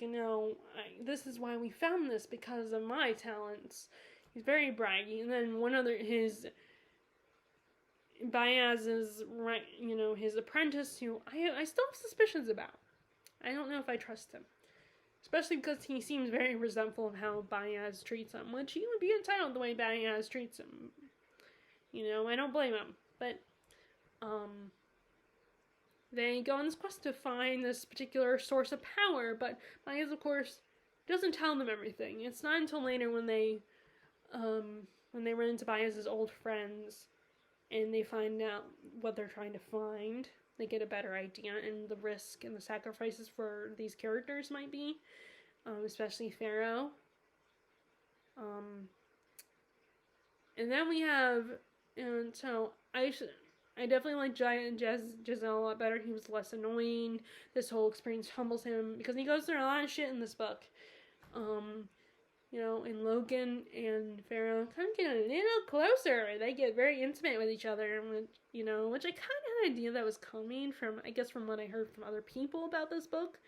this is why we found this, because of my talents. He's very braggy. And then his Bayaz's, his apprentice, who I still have suspicions about. I don't know if I trust him. Especially because he seems very resentful of how Bayaz treats him, which he would be entitled the way Bayaz treats him. I don't blame him. But, they go on this quest to find this particular source of power, but Bayaz, of course, doesn't tell them everything. It's not until later when they run into Bayaz's old friends and they find out what they're trying to find. They get a better idea and the risk and the sacrifices for these characters might be, especially Pharaoh. And then we have, and so I definitely like Giselle a lot better. He was less annoying. This whole experience humbles him because he goes through a lot of shit in this book. And Logan and Pharaoh kind of get a little closer. They get very intimate with each other, which I kind of had an idea that was coming from what I heard from other people about this book.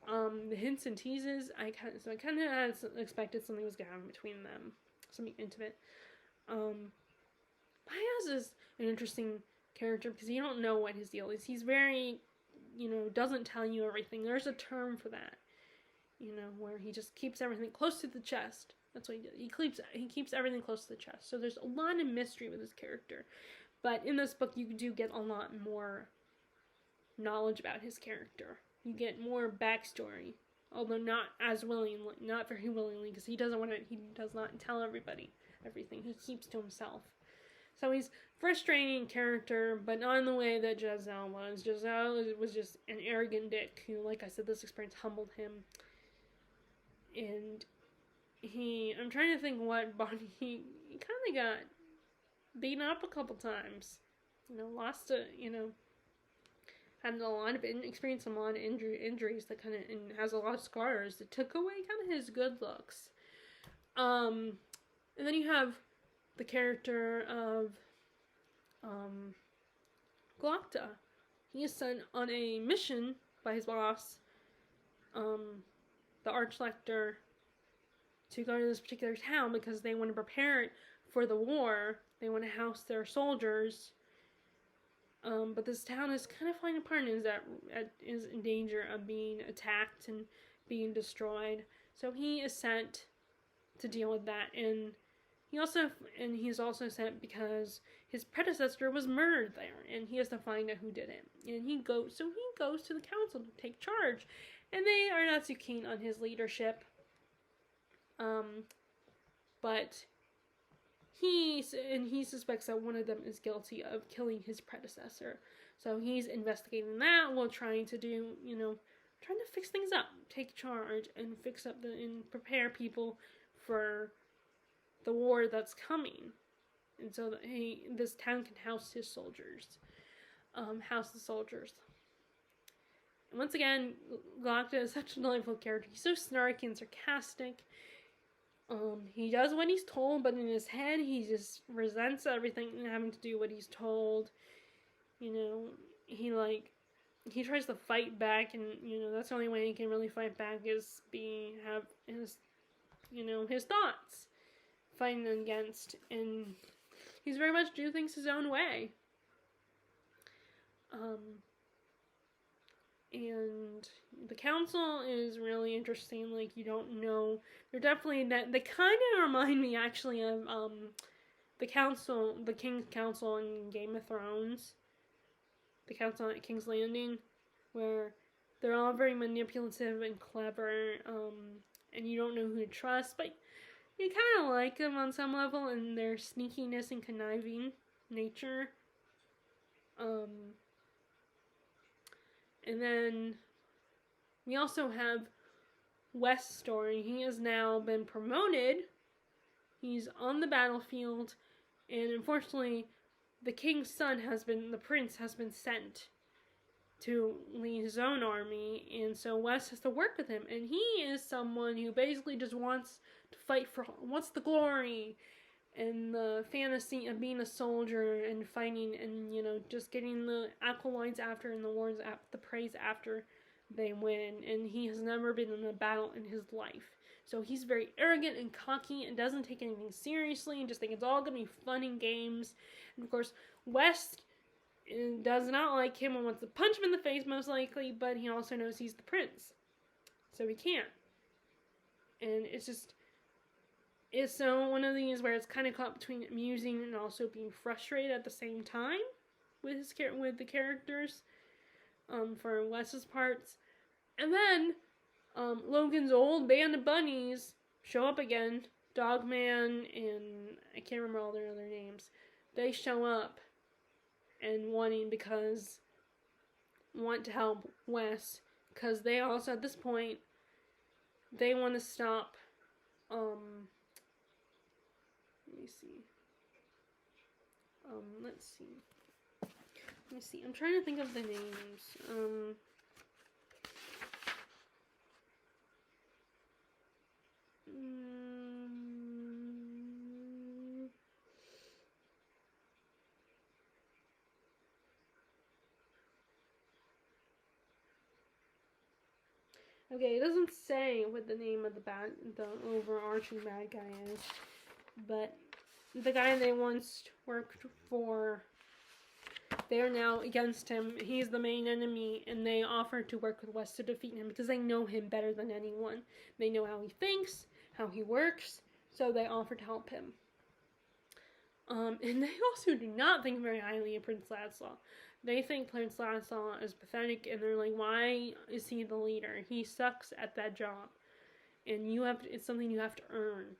The hints and teases, I kind of expected something was going to happen between them, something intimate. Bayaz is an interesting character because you don't know what his deal is. He's very, doesn't tell you everything. There's a term for that. Where he just keeps everything close to the chest. That's what he does. He keeps everything close to the chest. So there's a lot of mystery with this character. But in this book, you do get a lot more knowledge about his character. You get more backstory, although not as willingly, not very willingly, because he does not tell everybody everything. He keeps to himself. So he's a frustrating character, but not in the way that Giselle was. Giselle was just an arrogant dick who, like I said, this experience humbled him. And I'm trying to think what body, he kind of got beaten up a couple times. Lost had a lot of experienced a lot of injuries that and has a lot of scars that took away kind of his good looks. And then you have the character of Glocta. He is sent on a mission by his boss, the Archlector, to go to this particular town because they want to prepare it for the war. They want to house their soldiers. But this town is kind of falling apart and is in danger of being attacked and being destroyed. So he is sent to deal with that, and he's also sent because his predecessor was murdered there, and he has to find out who did it. And he goes to the council to take charge, and they are not too keen on his leadership. But he suspects that one of them is guilty of killing his predecessor. So he's investigating that while trying to fix things up, take charge, and and prepare people for the war that's coming. And so that this town can house his soldiers. House the soldiers. And once again, Glocta is such a delightful character. He's so snarky and sarcastic. He does what he's told, but in his head, he just resents everything and having to do what he's told. He tries to fight back, and, that's the only way he can really fight back is have his, his thoughts fighting against, and he's very much do things his own way. And the council is really interesting. You don't know. They're definitely they kind of remind me actually of the King's Council in Game of Thrones. The council at King's Landing, where they're all very manipulative and clever, and you don't know who to trust, but you kind of like them on some level in their sneakiness and conniving nature. And then we also have West's story. He has now been promoted. He's on the battlefield, and unfortunately, the king's son the prince has been sent to lead his own army, and so West has to work with him, and he is someone who basically just wants to wants the glory and the fantasy of being a soldier and fighting and, just getting the accolades after and the praise after they win, and he has never been in a battle in his life. So he's very arrogant and cocky and doesn't take anything seriously and just think it's all going to be fun and games. And of course, West does not like him and wants to punch him in the face most likely, but he also knows he's the prince. So he can't. And it's so one of these where it's kind of caught between amusing and also being frustrated at the same time with the characters for Wes's parts. And then Logan's old band of bunnies show up again. Dogman and I can't remember all their other names. They show up and want to help Wes because they also at this point they want to stop. Let me see. I'm trying to think of the names. Okay, it doesn't say what the name of the overarching bad guy is, but the guy they once worked for, they are now against him. He's the main enemy, and they offer to work with West to defeat him because they know him better than anyone. They know how he thinks, how he works, so they offer to help him. And they also do not think very highly of Prince Ladislaw. They think Prince Ladislaw is pathetic, and they're like, why is he the leader? He sucks at that job, and it's something you have to earn.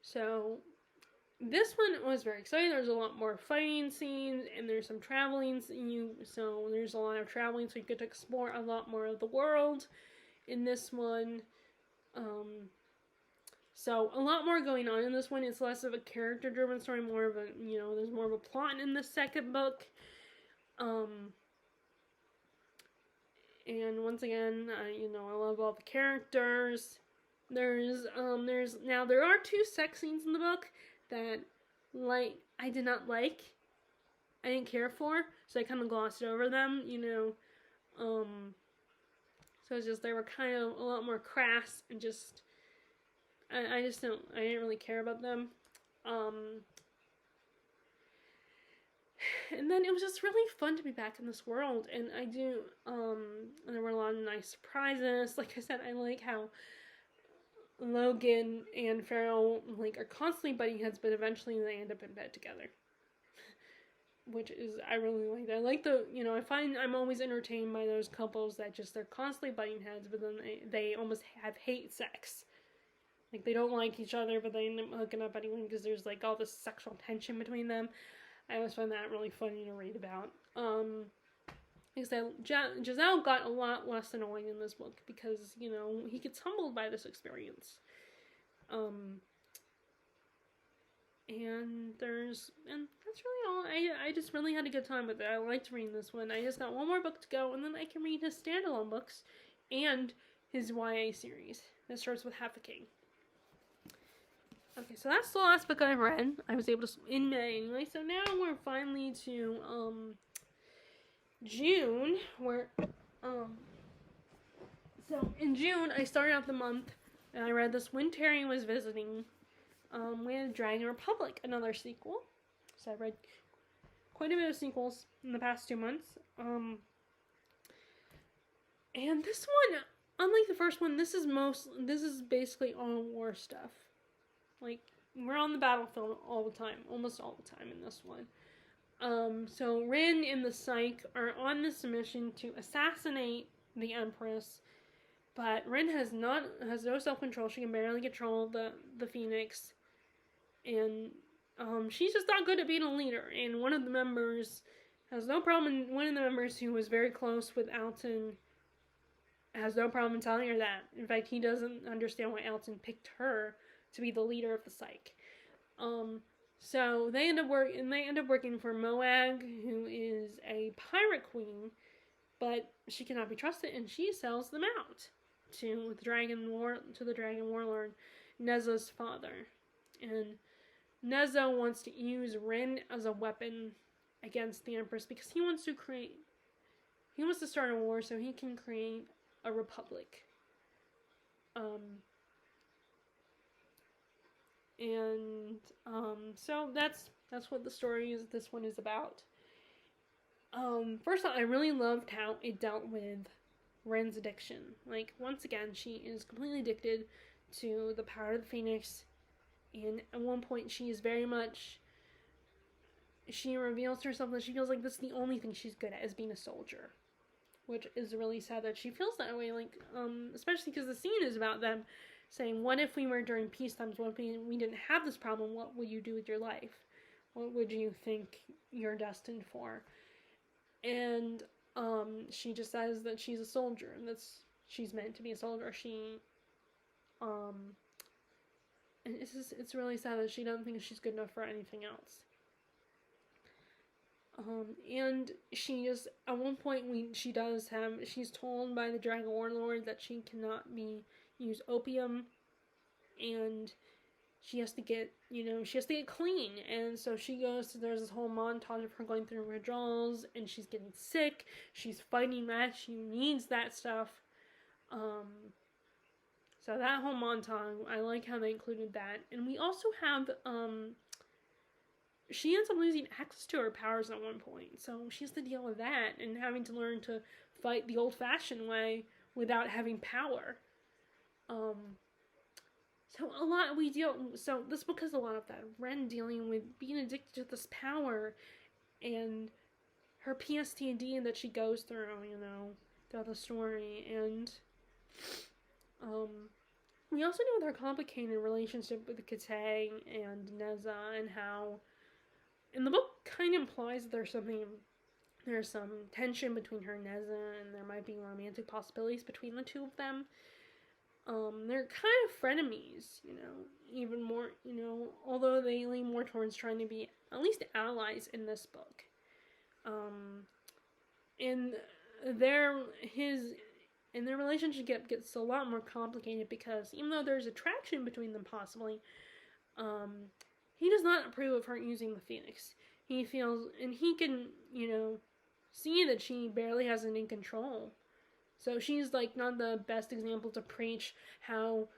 So this one was very exciting. There's a lot more fighting scenes, and there's some traveling. So there's a lot of traveling, so you get to explore a lot more of the world in this one. So a lot more going on in this one. It's less of a character-driven story, more of a, there's more of a plot in the second book. And once again, I love all the characters. There are 2 sex scenes in the book that, I did not like. I didn't care for, so I kind of glossed over them, so it's just, they were kind of a lot more crass and just, I didn't really care about them. And then it was just really fun to be back in this world, and there were a lot of nice surprises. Like I said, I like how Logan and Farrell, are constantly butting heads, but eventually they end up in bed together. Which I really like that. I like I find I'm always entertained by those couples that they're constantly butting heads, but then they almost hate sex. They don't like each other, but they end up hooking up anyway because there's, all this sexual tension between them. I always find that really funny to read about. Like I said, Giselle got a lot less annoying in this book because, he gets humbled by this experience. And that's really all. I just really had a good time with it. I liked reading this one. I just got one more book to go, and then I can read his standalone books and his YA series that starts with Half a King. Okay, so that's the last book I've read. I was able to in May anyway. So now we're finally to June, where so in June I started out the month and I read this when Terry was visiting. We had Dragon Republic, another sequel. So I read quite a bit of sequels in the past 2 months. And this one, unlike the first one, this is basically all war stuff. We're on the battlefield all the time, almost all the time in this one. So Rin and the Psyche are on this mission to assassinate the Empress, but Rin has no self-control. She can barely control the Phoenix, and she's just not good at being a leader. And one of the members has no problem. One of the members who was very close with Alton has no problem in telling her that. In fact, he doesn't understand why Alton picked her to be the leader of the psych. So they end up working for Moag, who is a pirate queen, but she cannot be trusted, and she sells them out to the dragon warlord, Neza's father. And Neza wants to use Ren as a weapon against the Empress because he wants to start a war so he can create a republic. So that's what the story is. This one is about. First of all, I really loved how it dealt with Ren's addiction. Like, once again, she is completely addicted to the power of the Phoenix, and at one point she reveals to herself that she feels like this is the only thing she's good at, is being a soldier, which is really sad that she feels that way. Like, especially because the scene is about them saying, what if we were during peace times? What if we didn't have this problem? What would you do with your life? What would you think you're destined for? And she just says that she's a soldier, and she's meant to be a soldier. And it's really sad that she doesn't think she's good enough for anything else. And she just, at one point, she's told by the Dragon Warlord that she cannot use opium, and she has to get clean. And so there's this whole montage of her going through withdrawals, and she's getting sick, she's fighting that, she needs that stuff. So that whole montage, I like how they included that. And we also have, she ends up losing access to her powers at one point, so she has to deal with that, and having to learn to fight the old-fashioned way without having power. So this book has a lot of that. Ren dealing with being addicted to this power, and her PTSD that she goes through, throughout the story, and, we also deal with her complicated relationship with Kate and Neza, and how, and the book kind of implies that there's some tension between her and Neza, and there might be romantic possibilities between the two of them. They're kind of frenemies, even more, although they lean more towards trying to be at least allies in this book. And their relationship gets a lot more complicated because even though there's attraction between them possibly, he does not approve of her using the Phoenix. He feels, and he can, see that she barely has it in control. So she's, like, not the best example to preach how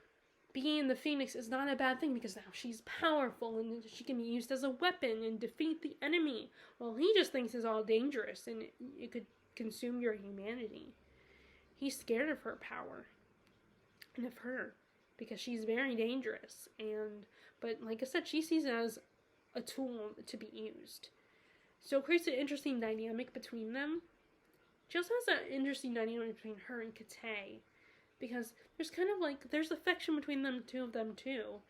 being the Phoenix is not a bad thing because now she's powerful and she can be used as a weapon and defeat the enemy. Well, he just thinks it's all dangerous and it could consume your humanity. He's scared of her power and of her because she's very dangerous. But like I said, she sees it as a tool to be used. So it creates an interesting dynamic between them. She also has an interesting dynamic between her and Kate, because there's affection between them, two of them too.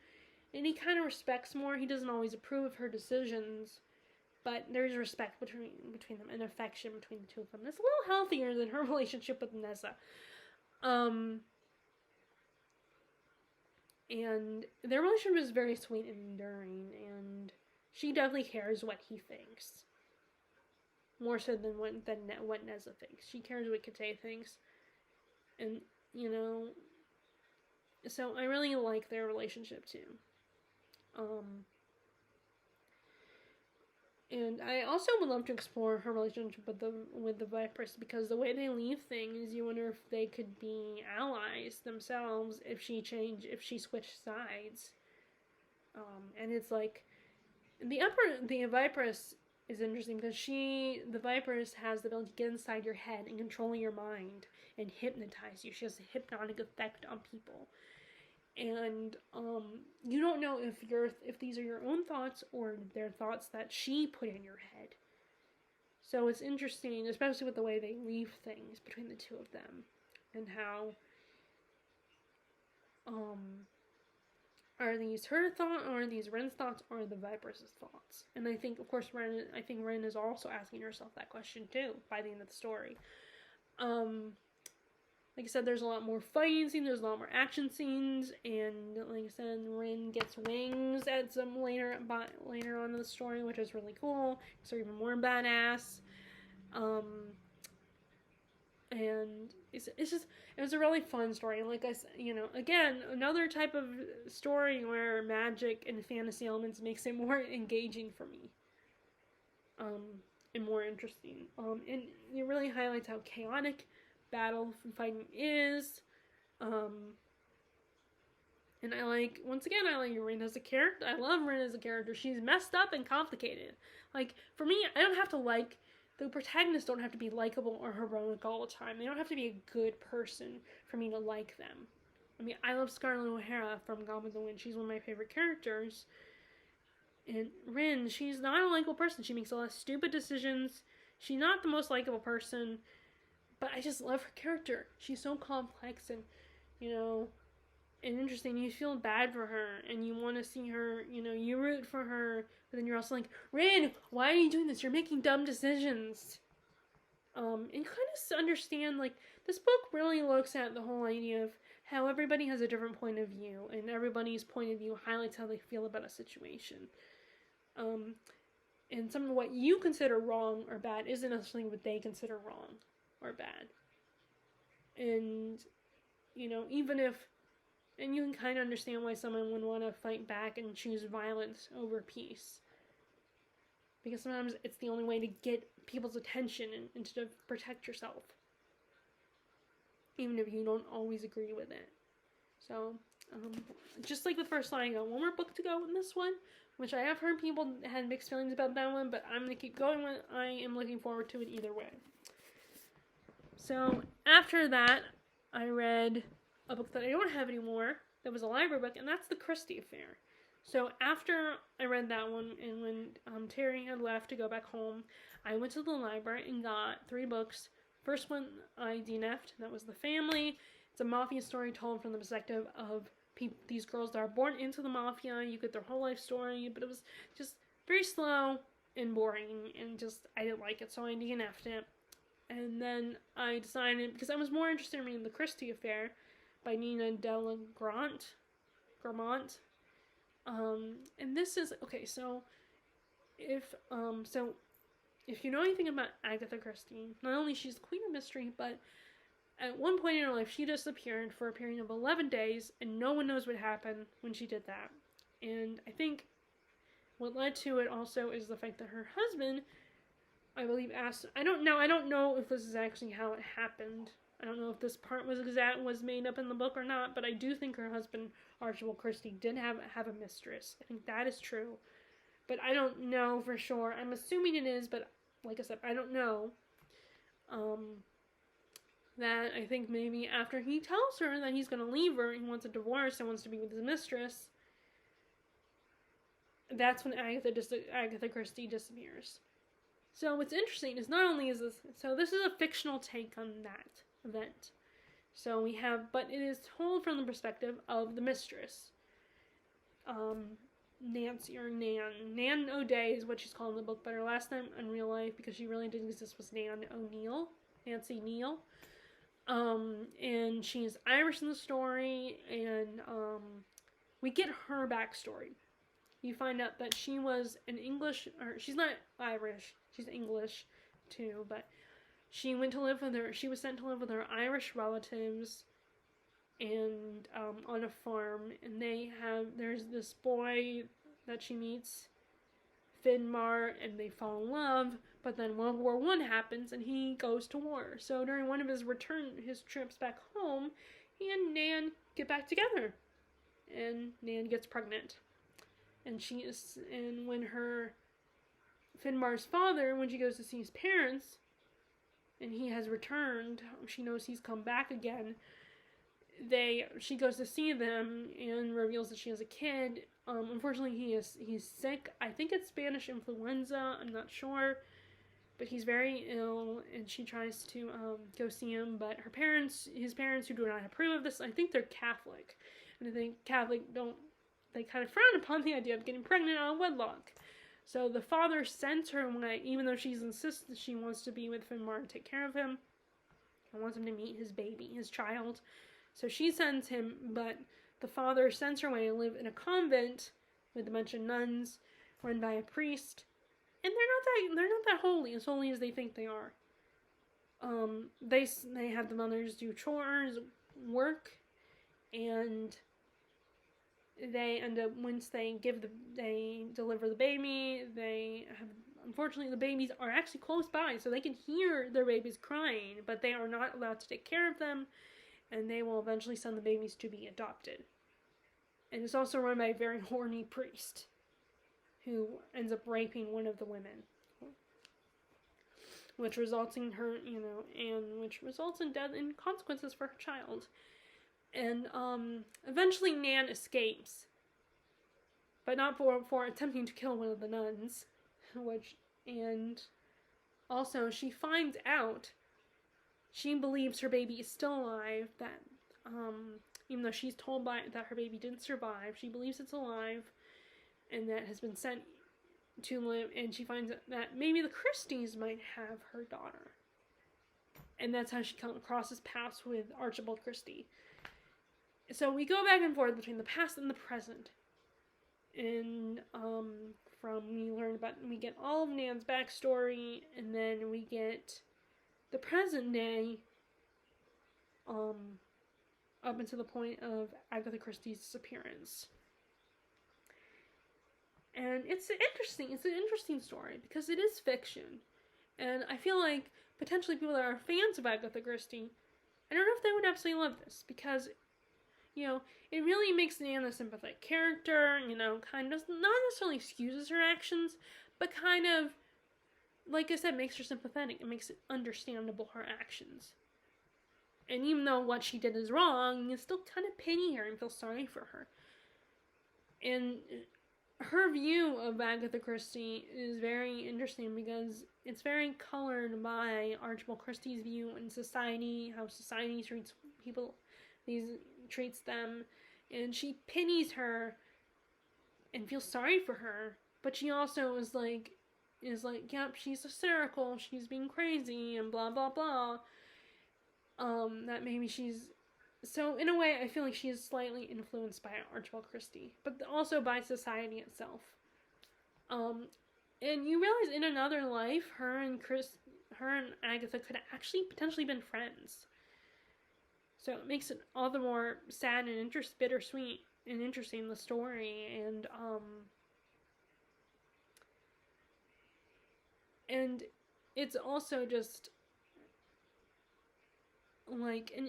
And he kind of respects more. He doesn't always approve of her decisions, but there's respect between them and affection between the two of them. It's a little healthier than her relationship with Neza. And their relationship is very sweet and enduring, and she definitely cares what he thinks. More so than what Neza thinks. She cares what Kate thinks. And, so I really like their relationship too. And I also would love to explore her relationship with the Vipress, because the way they leave things, you wonder if they could be allies themselves if she switched sides. And it's like, the Vipress is interesting because the Vipress has the ability to get inside your head and control your mind and hypnotize you. She has a hypnotic effect on people. And you don't know if these are your own thoughts or they're thoughts that she put in your head. So it's interesting, especially with the way they leave things between the two of them, and how Are these her thoughts, or are these Ren's thoughts, or the Viper's thoughts? And I think, of course, Ren is also asking herself that question too by the end of the story. Like I said, there's a lot more fighting scenes, there's a lot more action scenes, and like I said, Ren gets wings at some later on in the story, which is really cool. So even more badass. And it was a really fun story. Like I said, again, another type of story where magic and fantasy elements makes it more engaging for me. And more interesting. And it really highlights how chaotic battle fighting is. And I like Ren as a character. I love Ren as a character. She's messed up and complicated. Like, for me, I don't have to like, the protagonists don't have to be likable or heroic all the time. They don't have to be a good person for me to like them. I mean, I love Scarlett O'Hara from Gone with the Wind. She's one of my favorite characters. And Ren, she's not a likable person. She makes a lot of stupid decisions. She's not the most likable person. But I just love her character. She's so complex and, and interesting. You feel bad for her. And you want to see her, you root for her. But then you're also like, Ren, why are you doing this? You're making dumb decisions. And kind of understand, like, this book really looks at the whole idea of how everybody has a different point of view. And everybody's point of view highlights how they feel about a situation. And some of what you consider wrong or bad isn't necessarily what they consider wrong or bad. And, even if, and you can kind of understand why someone would want to fight back and choose violence over peace. Because sometimes it's the only way to get people's attention and to protect yourself. Even if you don't always agree with it. So, just like the first line, I got one more book to go in this one, which I have heard people had mixed feelings about that one, but I'm going to keep going with it. I am looking forward to it either way. So, after that, I read a book that I don't have anymore, that was a library book, and that's The Christie Affair. So, after I read that one, and when Terry had left to go back home, I went to the library and got 3 books. First one I DNF'd, that was The Family. It's a mafia story told from the perspective of these girls that are born into the mafia. You get their whole life story, but it was just very slow and boring, and just, I didn't like it, so I DNF'd it. And then I decided, because I was more interested in reading The Christie Affair by Della. And this is, okay, so if you know anything about Agatha Christie, not only she's the queen of mystery, but at one point in her life, she disappeared for a period of 11 days, and no one knows what happened when she did that. And I think what led to it also is the fact that her husband, I believe, asked, I don't know if this is actually how it happened. I don't know if this part was made up in the book or not, but I do think her husband, Archibald Christie, did have a mistress. I think that is true. But I don't know for sure. I'm assuming it is, but like I said, I don't know. That I think maybe after he tells her that he's going to leave her, he wants a divorce and wants to be with his mistress, that's when Agatha Christie disappears. So what's interesting is not only is this, so this is a fictional take on that event. So we have, but it is told from the perspective of the mistress. Nancy, or Nan. Nan O'Day is what she's called in the book, but her last name in real life, because she really didn't exist, was Nan O'Neill. Nancy Neal. And she's Irish in the story, and we get her backstory. You find out that she was an English, or she's not Irish, she's English too, but she was sent to live with her Irish relatives, and on a farm, and there's this boy that she meets, Finmar, and they fall in love, but then World War I happens, and he goes to war. So during one of his trips back home, he and Nan get back together, and Nan gets pregnant. And when Finmar's father, when she goes to see his parents, and he has returned, she knows he's come back again, she goes to see them and reveals that she has a kid. Unfortunately, he's sick. I think it's Spanish influenza, I'm not sure, but he's very ill, and she tries to go see him, but his parents, who do not approve of this, I think they're Catholic, and I think Catholic don't they kind of frown upon the idea of getting pregnant out of wedlock. So the father sends her away, even though she's insisted she wants to be with Vermont and take care of him, and wants him to meet his baby, his child. So she sends him, but the father sends her away to live in a convent with a bunch of nuns, run by a priest, and they're not that holy, as holy as they think they are. They have the mothers do chores, work, and they end up, once they deliver the baby, unfortunately the babies are actually close by, so they can hear their babies crying, but they are not allowed to take care of them, and they will eventually send the babies to be adopted. And it's also run by a very horny priest, who ends up raping one of the women, which results in her, and which results in death and consequences for her child. And eventually Nan escapes, but not for attempting to kill one of the nuns, and also she finds out, she believes her baby is still alive, that even though she's told that her baby didn't survive, she believes it's alive, and that has been sent to live, and she finds out that maybe the Christies might have her daughter. And that's how she crosses paths with Archibald Christie. So we go back and forth between the past and the present. And we get all of Nan's backstory, and then we get the present day, up until the point of Agatha Christie's disappearance. And it's an interesting story, because it is fiction. And I feel like potentially people that are fans of Agatha Christie, I don't know if they would absolutely love this, because it really makes Nan a sympathetic character, kind of, not necessarily excuses her actions, but kind of, like I said, makes her sympathetic. It makes it understandable, her actions. And even though what she did is wrong, you still kind of pity her and feel sorry for her. And her view of Agatha Christie is very interesting, because it's very colored by Archibald Christie's view in society, how society treats people, treats them, and she pities her and feels sorry for her, but she also is like, yep, she's hysterical, she's being crazy, and blah blah blah. That maybe so in a way I feel like she is slightly influenced by Archibald Christie, but also by society itself. And you realize in another life, her and Agatha could have actually potentially been friends. So it makes it all the more sad and bittersweet and interesting, the story. And it's also just like, and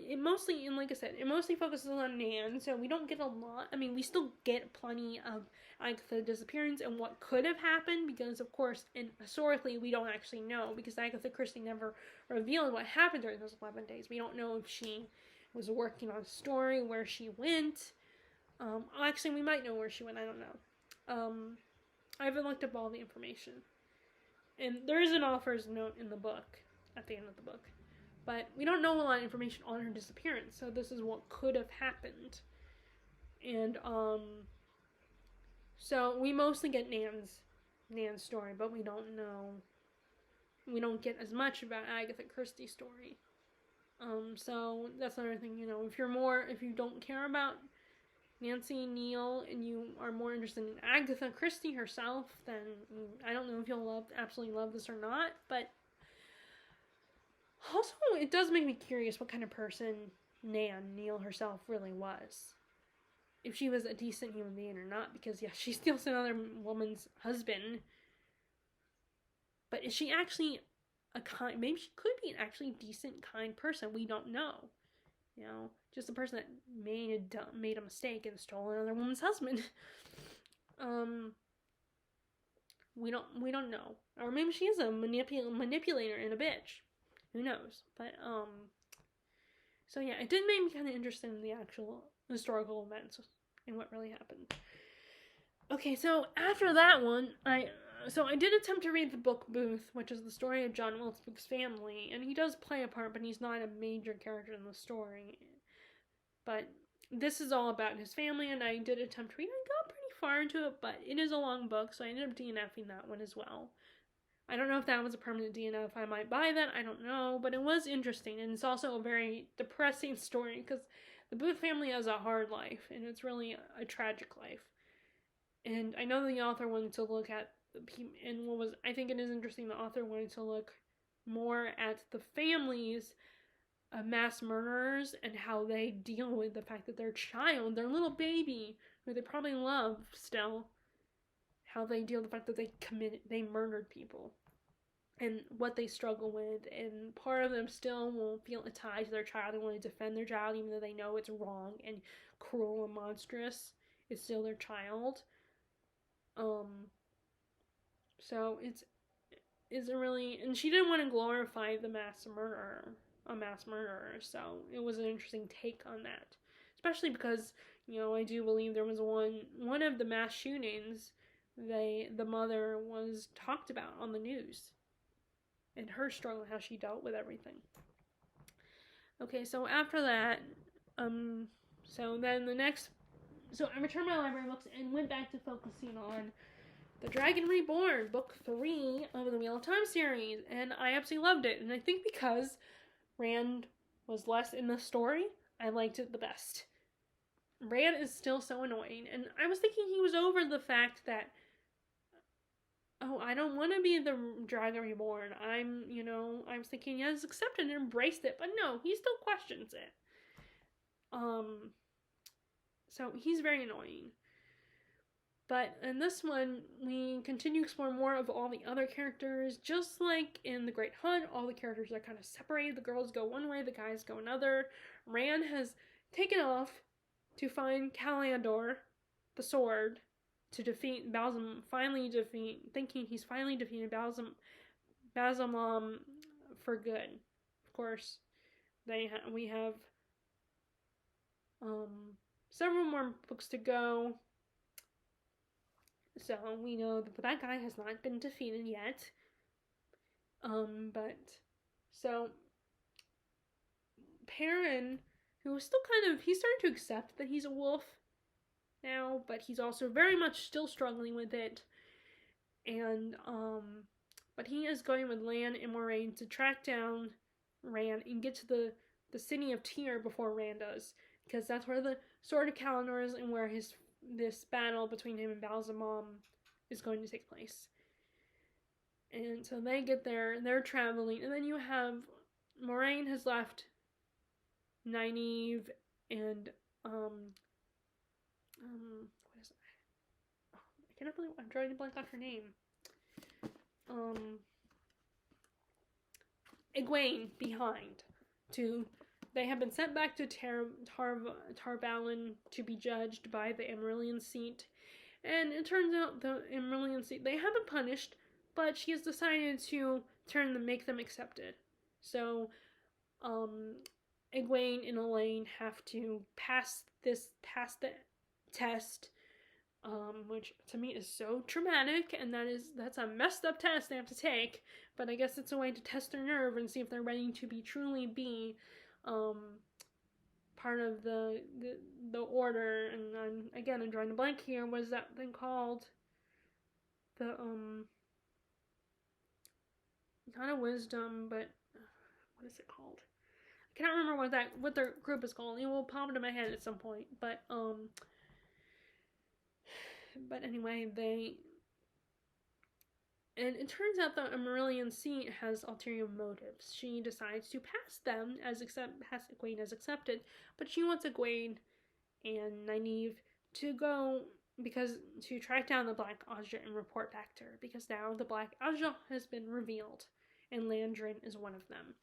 like I said, it mostly focuses on Nan, so we don't get a lot. I mean, we still get plenty of Agatha disappearance and what could have happened, because of course, and historically, we don't actually know, because Agatha Christie never revealed what happened during those 11 days. We don't know if she was working on a story, where she went. Actually, we might know where she went, I don't know. I haven't looked up all the information. And there is an author's note in the book, at the end of the book. But we don't know a lot of information on her disappearance, so this is what could have happened. And, so we mostly get Nan's story, but we don't get as much about Agatha Christie's story. So that's another thing, if you don't care about Nancy Neal and you are more interested in Agatha Christie herself, then I don't know if you'll absolutely love this or not, but also it does make me curious what kind of person Nan Neal herself really was. If she was a decent human being or not, because yeah, she steals another woman's husband, but is she actually maybe she could be an actually decent, kind person. We don't know. Just a person that made a mistake and stole another woman's husband. We don't know. Or maybe she is a manipulator and a bitch. Who knows? But so yeah, it did make me kind of interested in the actual historical events and what really happened. Okay, so after that one, I did attempt to read the book Booth, which is the story of John Wilkes Booth's family, and he does play a part, but he's not a major character in the story. But this is all about his family, and I did attempt to read it. I got far into it, but it is a long book, so I ended up DNFing that one as well. I don't know if that was a permanent DNF. I might buy that. I don't know. But it was interesting. And it's also a very depressing story because the Booth family has a hard life. And it's really a tragic life. And I know the author wanted to look at, and I think it is interesting, the author wanted to look more at the families of mass murderers and how they deal with the fact that their child, their little baby, who they probably love still, how they deal with the fact that they murdered people. And what they struggle with, and part of them still will feel a tie to their child and want to defend their child even though they know it's wrong and cruel and monstrous. It's still their child. So it's a really, and she didn't want to glorify a mass murderer, so it was an interesting take on that. Especially because, I do believe there was one of the mass shootings, the mother was talked about on the news. And her struggle, how she dealt with everything. Okay, so after that, I returned my library books and went back to focusing on The Dragon Reborn, book 3 of the Wheel of Time series, and I absolutely loved it. And I think because Rand was less in the story, I liked it the best. Rand is still so annoying, and I was thinking he was over the fact that, I don't want to be the Dragon Reborn. I was thinking he has accepted and embraced it, but no, he still questions it. So he's very annoying. But in this one, we continue to explore more of all the other characters. Just like in The Great Hunt, all the characters are kind of separated. The girls go one way, the guys go another. Rand has taken off to find Callandor, the sword, to defeat Balsam, thinking he's finally defeated Basamlam for good. Of course, we have several more books to go, so we know that guy has not been defeated yet. Perrin, who is still he's starting to accept that he's a wolf now, but he's also very much still struggling with it. And but he is going with Lan and Moraine to track down Rand and get to the city of Tyr before Rand does, because that's where the Sword of Callandor is and where this battle between him and Balsamam is going to take place. And so they get there, and they're traveling, and then you have Moraine has left Nynaeve and what is it? Oh, I cannot believe I'm trying to blank on her name. Egwene behind. They have been sent back to Tarvalin to be judged by the Emerilian seat, and it turns out the Emerilian seat, they haven't punished, but she has decided to make them accepted. So, Egwene and Elaine have to pass the test, which to me is so traumatic, and that's a messed up test they have to take, but I guess it's a way to test their nerve and see if they're ready to truly be part of the order. And I'm drawing a blank here. What is that thing called? The not a wisdom, but what is it called? I cannot remember what their group is called. It will pop into my head at some point. But anyway, and it turns out the Emerilian seat has ulterior motives. She decides to pass them pass Egwene as accepted, but she wants Egwene and Nynaeve to go to track down the Black Ajah and report back to her, because now the Black Ajah has been revealed, and Landrin is one of them.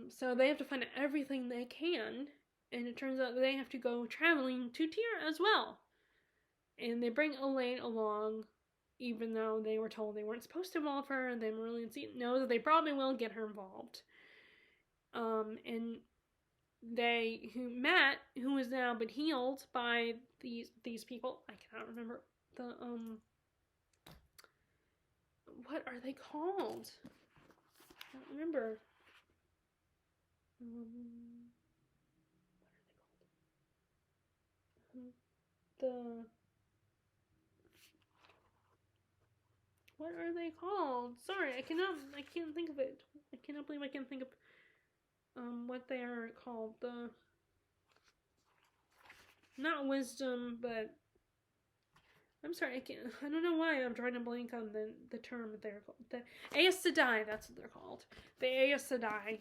So they have to find everything they can, and it turns out that they have to go traveling to Tyr as well. And they bring Elaine along, even though they were told they weren't supposed to involve her, and the Emerilian seat knows that they probably will get her involved. And Matt, who has now been healed by these people, I cannot remember what are they called? I don't remember. What are they called? What are they called? Sorry, I can't think of it. I cannot believe I can't think of what they are called. Not wisdom, but I'm sorry, I don't know why I'm trying to blank on the term that they're called. The Aes Sedai, that's what they're called. The Aes Sedai,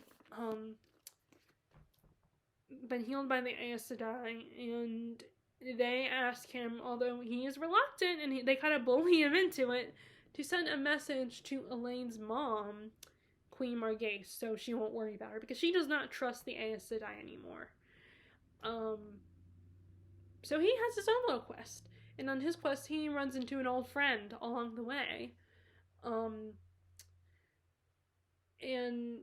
been healed by the Aes Sedai, and they ask him, although he is reluctant, and they kind of bully him into it, to send a message to Elaine's mom, Queen Margase, so she won't worry about her, because she does not trust the Aes Sedai anymore. So he has his own little quest. And on his quest, he runs into an old friend along the way. And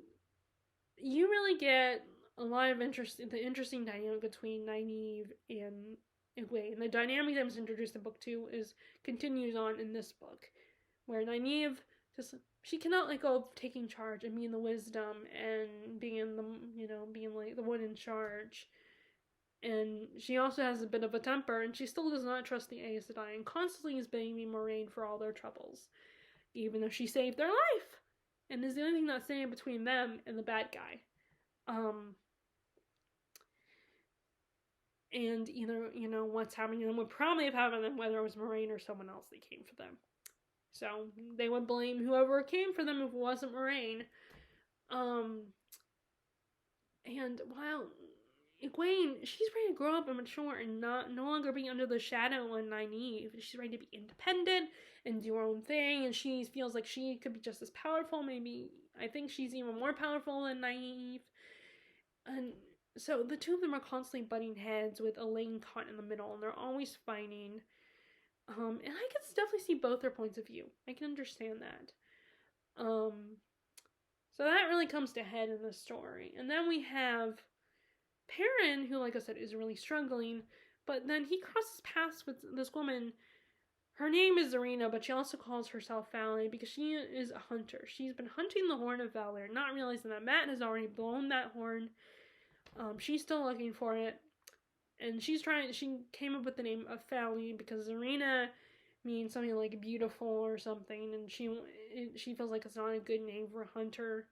you really get a lot of the interesting dynamic between Nynaeve and Egwene. The dynamic that was introduced in book 2 continues on in this book, where Nynaeve she cannot let go of taking charge and being the wisdom and being like the one in charge. And she also has a bit of a temper, and she still does not trust the Aes Sedai, and constantly is blaming Moraine for all their troubles, even though she saved their life, and is the only thing that's standing between them and the bad guy. And either, what's happening to them would probably have happened to them, whether it was Moraine or someone else that came for them. So they would blame whoever came for them if it wasn't Moraine. And while Egwene, she's ready to grow up and mature and no longer be under the shadow of Nynaeve. She's ready to be independent and do her own thing, and she feels like she could be just as powerful. Maybe, I think she's even more powerful than Nynaeve. And so the two of them are constantly butting heads, with Elaine caught in the middle, and they're always fighting. And I can definitely see both their points of view. I can understand that. So that really comes to head in the story. And then we have Perrin, who, like I said, is really struggling, but then he crosses paths with this woman. Her name is Zarina, but she also calls herself Valley because she is a hunter. She's been hunting the Horn of Valor, not realizing that Matt has already blown that horn. She's still looking for it, and she came up with the name of Valley because Zarina means something like beautiful or something, and she feels like it's not a good name for a hunter.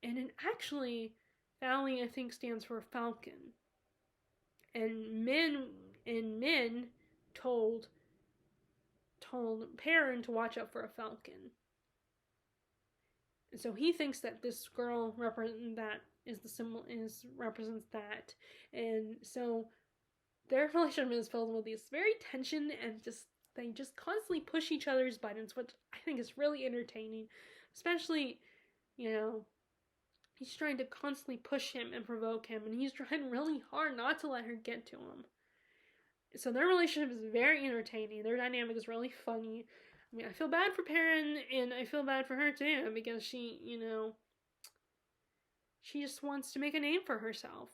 And actually, Valley, I think, stands for falcon. And Min told Perrin to watch out for a falcon. And so he thinks that this girl represents that. And so their relationship is filled with this very tension, and they just constantly push each other's buttons, which I think is really entertaining. Especially, he's trying to constantly push him and provoke him, and he's trying really hard not to let her get to him. So their relationship is very entertaining. Their dynamic is really funny. I mean, I feel bad for Perrin, and I feel bad for her too, because she just wants to make a name for herself.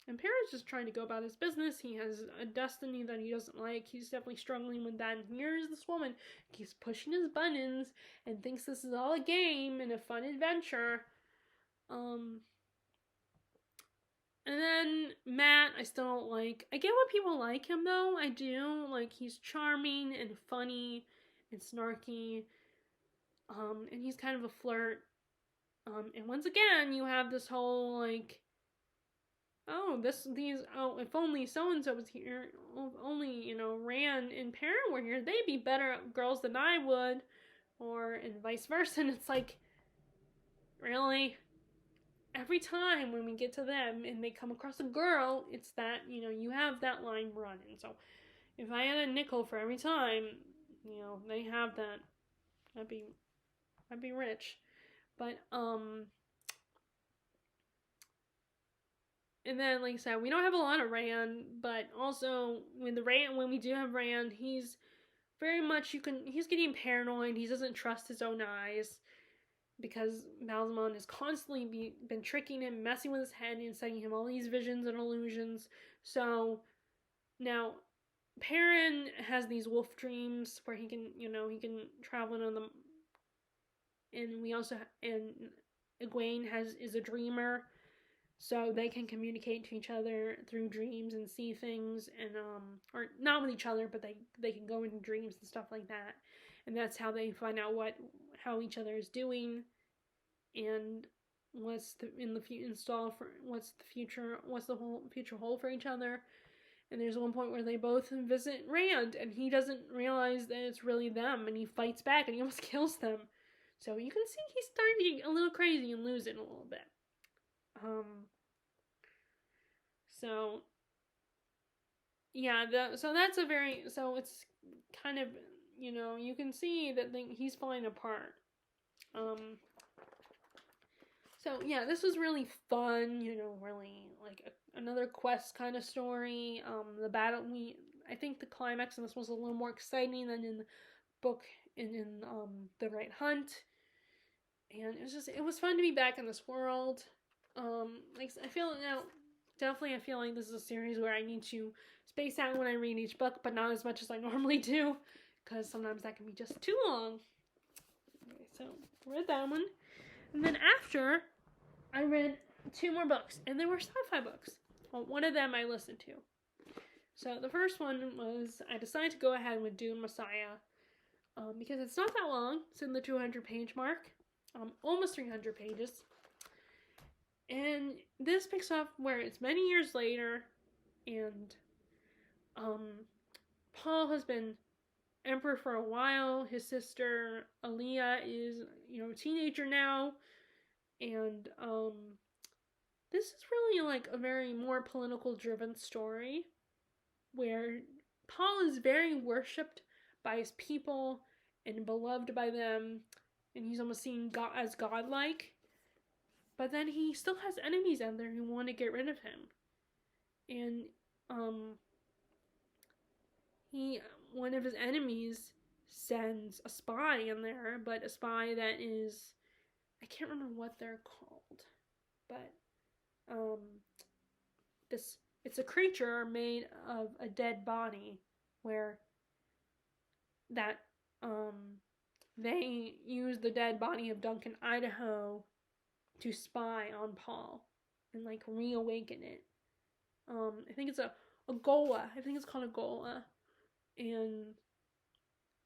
And Perrin's just trying to go about his business. He has a destiny that he doesn't like. He's definitely struggling with that. And here's this woman, keeps pushing his buttons and thinks this is all a game and a fun adventure. And then Matt, I still don't like. I get why people like him, though. I do. Like, he's charming and funny and snarky. And he's kind of a flirt. And once again, you have this whole, like, if only so-and-so was here, if only, Rand and Perrin were here, they'd be better girls than I would, and vice versa. And it's like, really? Every time when we get to them and they come across a girl, it's that, you have that line running. So if I had a nickel for every time, they have that, I'd be rich. But, and then, like I said, we don't have a lot of Rand, but also when we do have Rand, he's very much, he's getting paranoid. He doesn't trust his own eyes because Balsamon has constantly been tricking him, messing with his head, and sending him all these visions and illusions. So now Perrin has these wolf dreams where he can travel into them, and we also and Egwene is a dreamer. so they can communicate to each other through dreams and see things, and or not with each other, but they can go into dreams and stuff like that, and that's how they find out how each other is doing, and what's the whole future hold for each other. And there's one point where they both visit Rand, and he doesn't realize that it's really them, and he fights back, and he almost kills them. So you can see he's starting to get a little crazy and lose it a little bit. So yeah, so it's kind of, you can see that he's falling apart. So yeah, this was really fun, really like another quest kind of story. I think the climax in this was a little more exciting than in the book and in The Right Hunt. And it was fun to be back in this world. I feel like this is a series where I need to space out when I read each book, but not as much as I normally do, because sometimes that can be just too long. Okay, so I read that one. And then after, I read 2 more books, and they were sci-fi books. Well, one of them I listened to. So the first one was, I decided to go ahead with Dune Messiah, because it's not that long. It's in the 200-page mark, almost 300 pages. And this picks up where it's many years later, and Paul has been emperor for a while. His sister Aaliyah is, a teenager now, and this is really like a very more political driven story where Paul is very worshipped by his people and beloved by them, and he's almost seen as godlike. But then he still has enemies out there who want to get rid of him. And one of his enemies sends a spy in there, but a spy that is, I can't remember what they're called, but it's a creature made of a dead body where they use the dead body of Duncan Idaho to spy on Paul and reawaken it. I think it's a Gola. I think it's called a Gola, and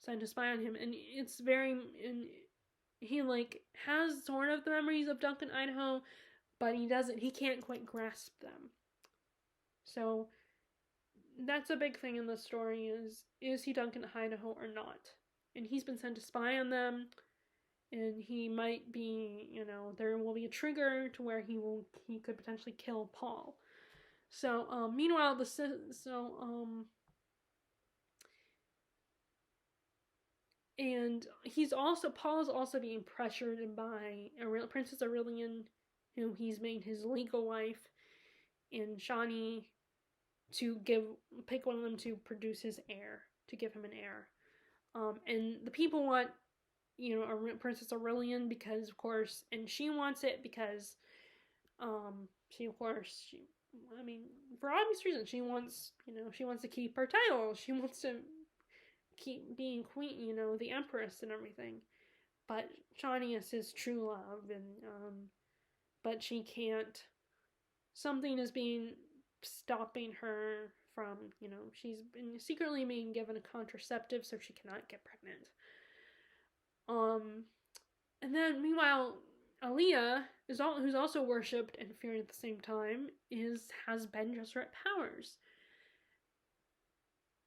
sent to spy on him. And he has sort of the memories of Duncan Idaho, but he can't quite grasp them. So that's a big thing in the story is he Duncan Idaho or not? And he's been sent to spy on them. And he might be, there will be a trigger to where he could potentially kill Paul. So, meanwhile, and Paul is also being pressured by Princess Aurelian, who he's made his legal wife, and Shawnee to pick one of them to produce his heir, to give him an heir. And the people want, Princess Aurelian because, of course, and she wants it because, for obvious reasons, she wants to keep her title. She wants to keep being queen, the empress and everything. But Shawnee is his true love, and, but she can't, something is stopping her from, she's been secretly being given a contraceptive so she cannot get pregnant. And then meanwhile, Aaliyah who's also worshipped and feared at the same time, has Ben Gesserit powers.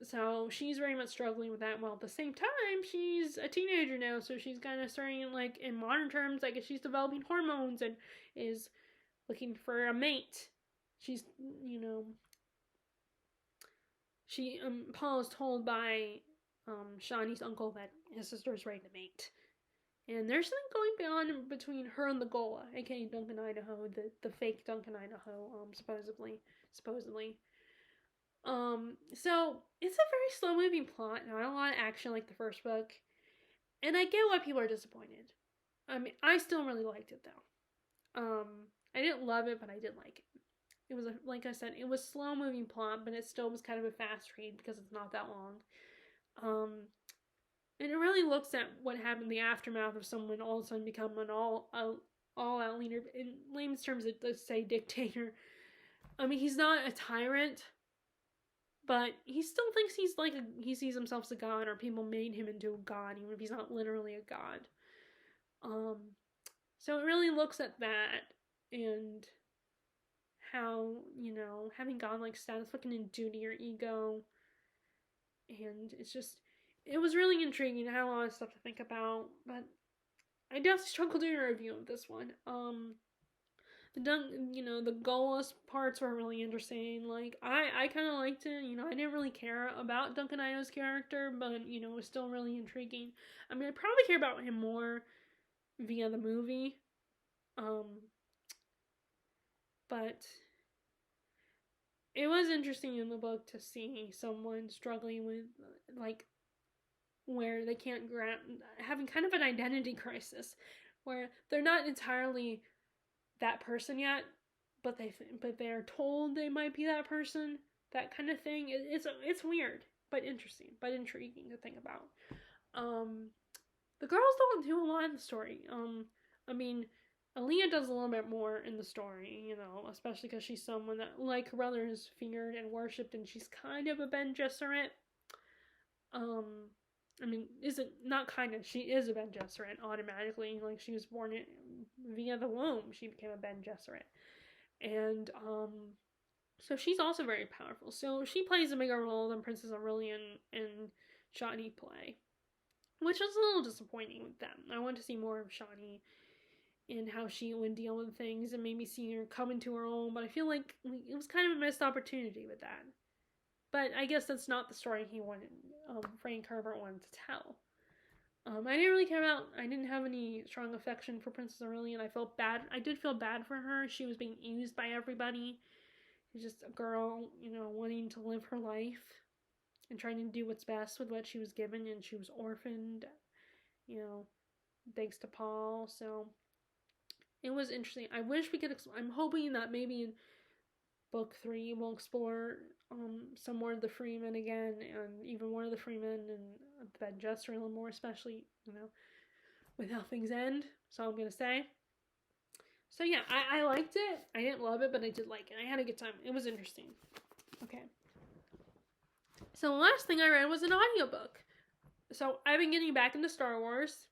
So she's very much struggling with that. While at the same time, she's a teenager now, so she's kind of starting, in modern terms, I guess she's developing hormones and is looking for a mate. She's, Paul is told by Shawnee's uncle that his sister is ready to mate. And there's something going on between her and the Gola, aka Duncan Idaho, the fake Duncan Idaho, supposedly. So it's a very slow moving plot, not a lot of action like the first book. And I get why people are disappointed. I mean, I still really liked it though. I didn't love it, but I did like it. It was, like I said, it was slow moving plot, but it still was kind of a fast read because it's not that long. And it really looks at what happened in the aftermath of someone all of a sudden become an all-out leader. In layman's terms, let's say dictator. I mean, he's not a tyrant, but he still thinks he sees himself as a god, or people made him into a god, even if he's not literally a god. So it really looks at that and how, having godlike status looking in duty or ego. And it was really intriguing. I had a lot of stuff to think about, but I definitely struggled doing a review of this one. The goalless parts were really interesting. Like, I kind of liked it. I didn't really care about Duncan Idaho's character, but, it was still really intriguing. I mean, I probably care about him more via the movie. But it was interesting in the book to see someone struggling with, like, where they can't having kind of an identity crisis, where they're not entirely that person yet, but they're told they might be that person, that kind of thing. It's weird, but interesting, but intriguing to think about. The girls don't do a lot in the story. I mean, Aaliyah does a little bit more in the story, especially because she's someone that, like her brother, is feared and worshipped, and she's kind of a Bene Gesserit. I mean, she is a Bene Gesserit automatically. Like, she was born via the womb. She became a Bene Gesserit. And, so she's also very powerful. So she plays a bigger role than Princess Aurelian and Shani play, which is a little disappointing with them. I want to see more of Shani and how she would deal with things and maybe see her come into her own, but I feel like it was kind of a missed opportunity with that. But I guess that's not the story Frank Herbert wanted to tell. I didn't have any strong affection for Princess Aurelian. I did feel bad for her. She was being used by everybody. She's just a girl, wanting to live her life and trying to do what's best with what she was given, and she was orphaned, thanks to Paul. So it was interesting. I'm hoping that maybe in book 3 we'll explore some more of the Freemen again, and even more of the Freemen and the Bene Gesserit a little more, especially, with how things end. So I'm going to say. So yeah, I liked it. I didn't love it, but I did like it. I had a good time. It was interesting. Okay. So the last thing I read was an audiobook. So I've been getting back into Star Wars.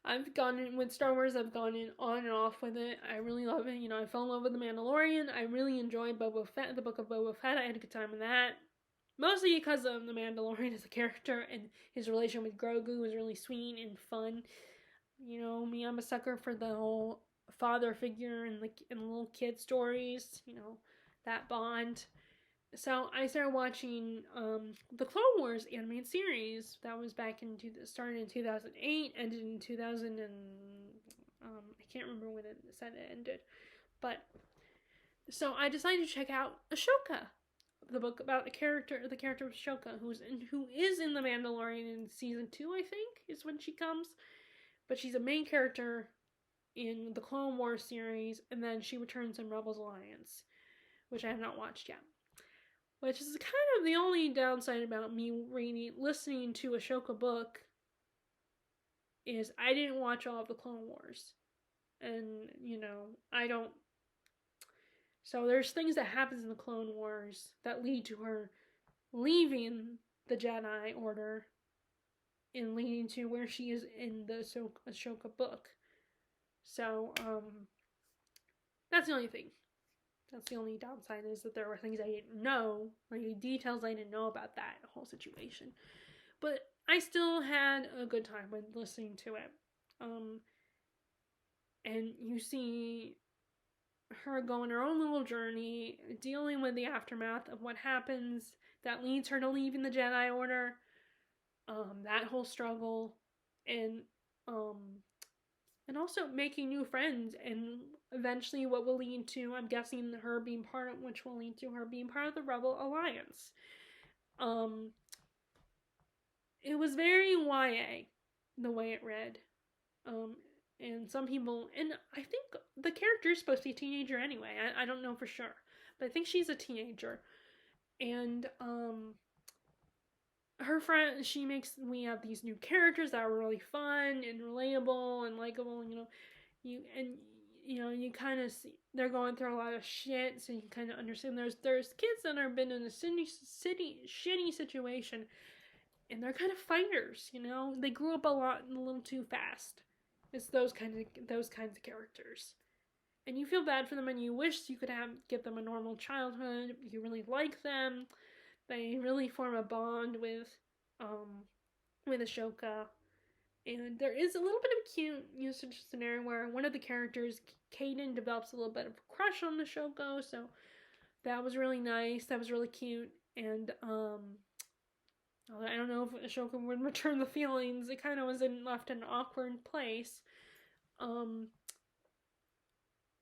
I've gone in with Star Wars. I've gone in on and off with it. I really love it. I fell in love with The Mandalorian. I really enjoyed Boba Fett, the Book of Boba Fett. I had a good time with that. Mostly because of The Mandalorian as a character, and his relation with Grogu was really sweet and fun. Me, I'm a sucker for the whole father figure and the little kid stories. That bond. So I started watching the Clone Wars animated series. That was started in 2008, ended in 2000, and I can't remember when it said it ended. But so I decided to check out Ahsoka, the book about the character of Ahsoka, who is in The Mandalorian in season 2, I think, is when she comes. But she's a main character in the Clone Wars series, and then she returns in Rebels Alliance, which I have not watched yet. Which is kind of the only downside about me listening to a Ahsoka book, is I didn't watch all of the Clone Wars. And, I don't. So there's things that happens in the Clone Wars that lead to her leaving the Jedi Order and leading to where she is in the Ahsoka book. So, that's the only thing. That's the only downside, is that there were things I didn't know, like details I didn't know about that whole situation. But I still had a good time when listening to it. And you see her go on her own little journey, dealing with the aftermath of what happens that leads her to leaving the Jedi Order. That whole struggle, and also making new friends, and eventually what will lead to, I'm guessing, which will lead to her being part of the Rebel Alliance. It was very YA, the way it read. And some people, and I think the character is supposed to be a teenager anyway. I don't know for sure, but I think she's a teenager. And, her friend, we have these new characters that are really fun and relatable and likable, you kind of see they're going through a lot of shit, so you kind of understand there's kids that have been in a shitty situation, and they're kind of fighters. They grew up a little too fast. It's those kinds of characters, and you feel bad for them, and you wish you could give them a normal childhood. You really like them. They really form a bond with Ashoka. And there is a little bit of a cute usage scenario where one of the characters, Kaden, develops a little bit of a crush on Ashoka, so that was really nice. That was really cute. And I don't know if Ashoka would return the feelings. It kind of was left in an awkward place. And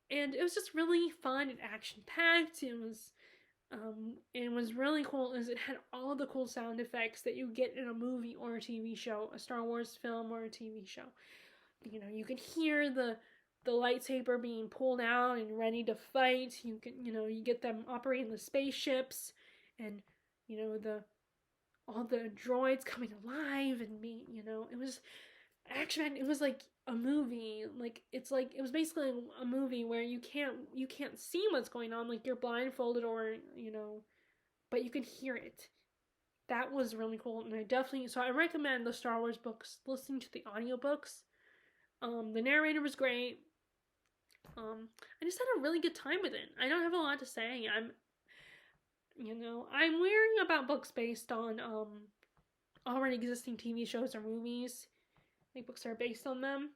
it was just really fun and action packed. It was really cool as it had all the cool sound effects that you get in a movie or a TV show, a Star Wars film or a TV show. You can hear the lightsaber being pulled out and ready to fight. You get them operating the spaceships, and all the droids coming alive and it was action. It was like a movie. It was basically a movie where you can't see what's going on, like you're blindfolded, or but you can hear it. That was really cool, and I recommend the Star Wars books, listening to the audiobooks. The narrator was great. I just had a really good time with it. I don't have a lot to say. I'm weary about books based on already existing TV shows or movies. Books are based on them,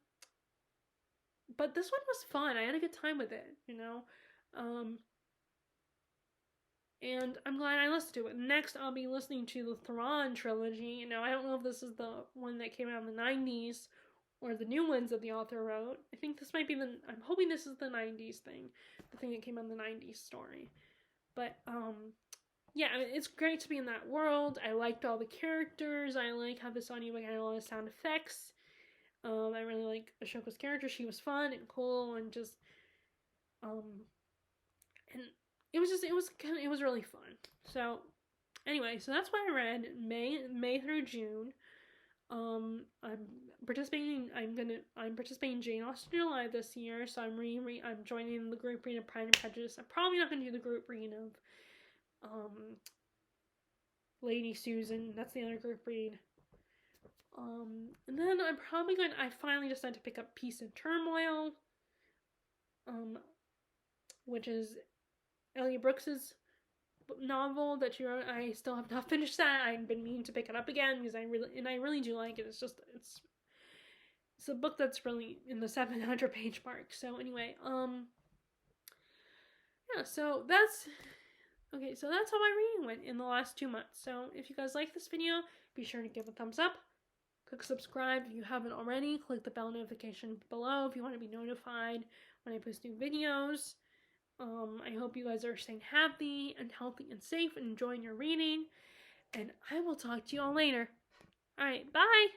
but this one was fun. I had a good time with it, and I'm glad I listened to it. Next, I'll be listening to the Thrawn trilogy. I don't know if this is the one that came out in the 90s or the new ones that the author wrote. I think this might be I'm hoping this is the 90s thing, the thing that came out in the 90s story. But yeah, it's great to be in that world. I liked all the characters. I like how this audiobook had a lot of sound effects. I really like Ashoka's character. She was fun and cool, and just and it was really fun. So anyway, so that's what I read May through June. I'm participating in Jane Austen July this year, so I'm joining the group read of Pride and Prejudice. I'm probably not gonna do the group read of Lady Susan. That's the other group read. And then I finally decided to pick up Peace and Turmoil, which is Elliot Brooks's novel that she wrote. I still have not finished that. I've been meaning to pick it up again because I really do like it. It's a book that's really in the 700 page mark. So anyway, yeah, so that's how my reading went in the last 2 months. So if you guys like this video, be sure to give a thumbs up. Click subscribe if you haven't already. Click the bell notification below if you want to be notified when I post new videos. I hope you guys are staying happy and healthy and safe and enjoying your reading. And I will talk to you all later. Alright, bye!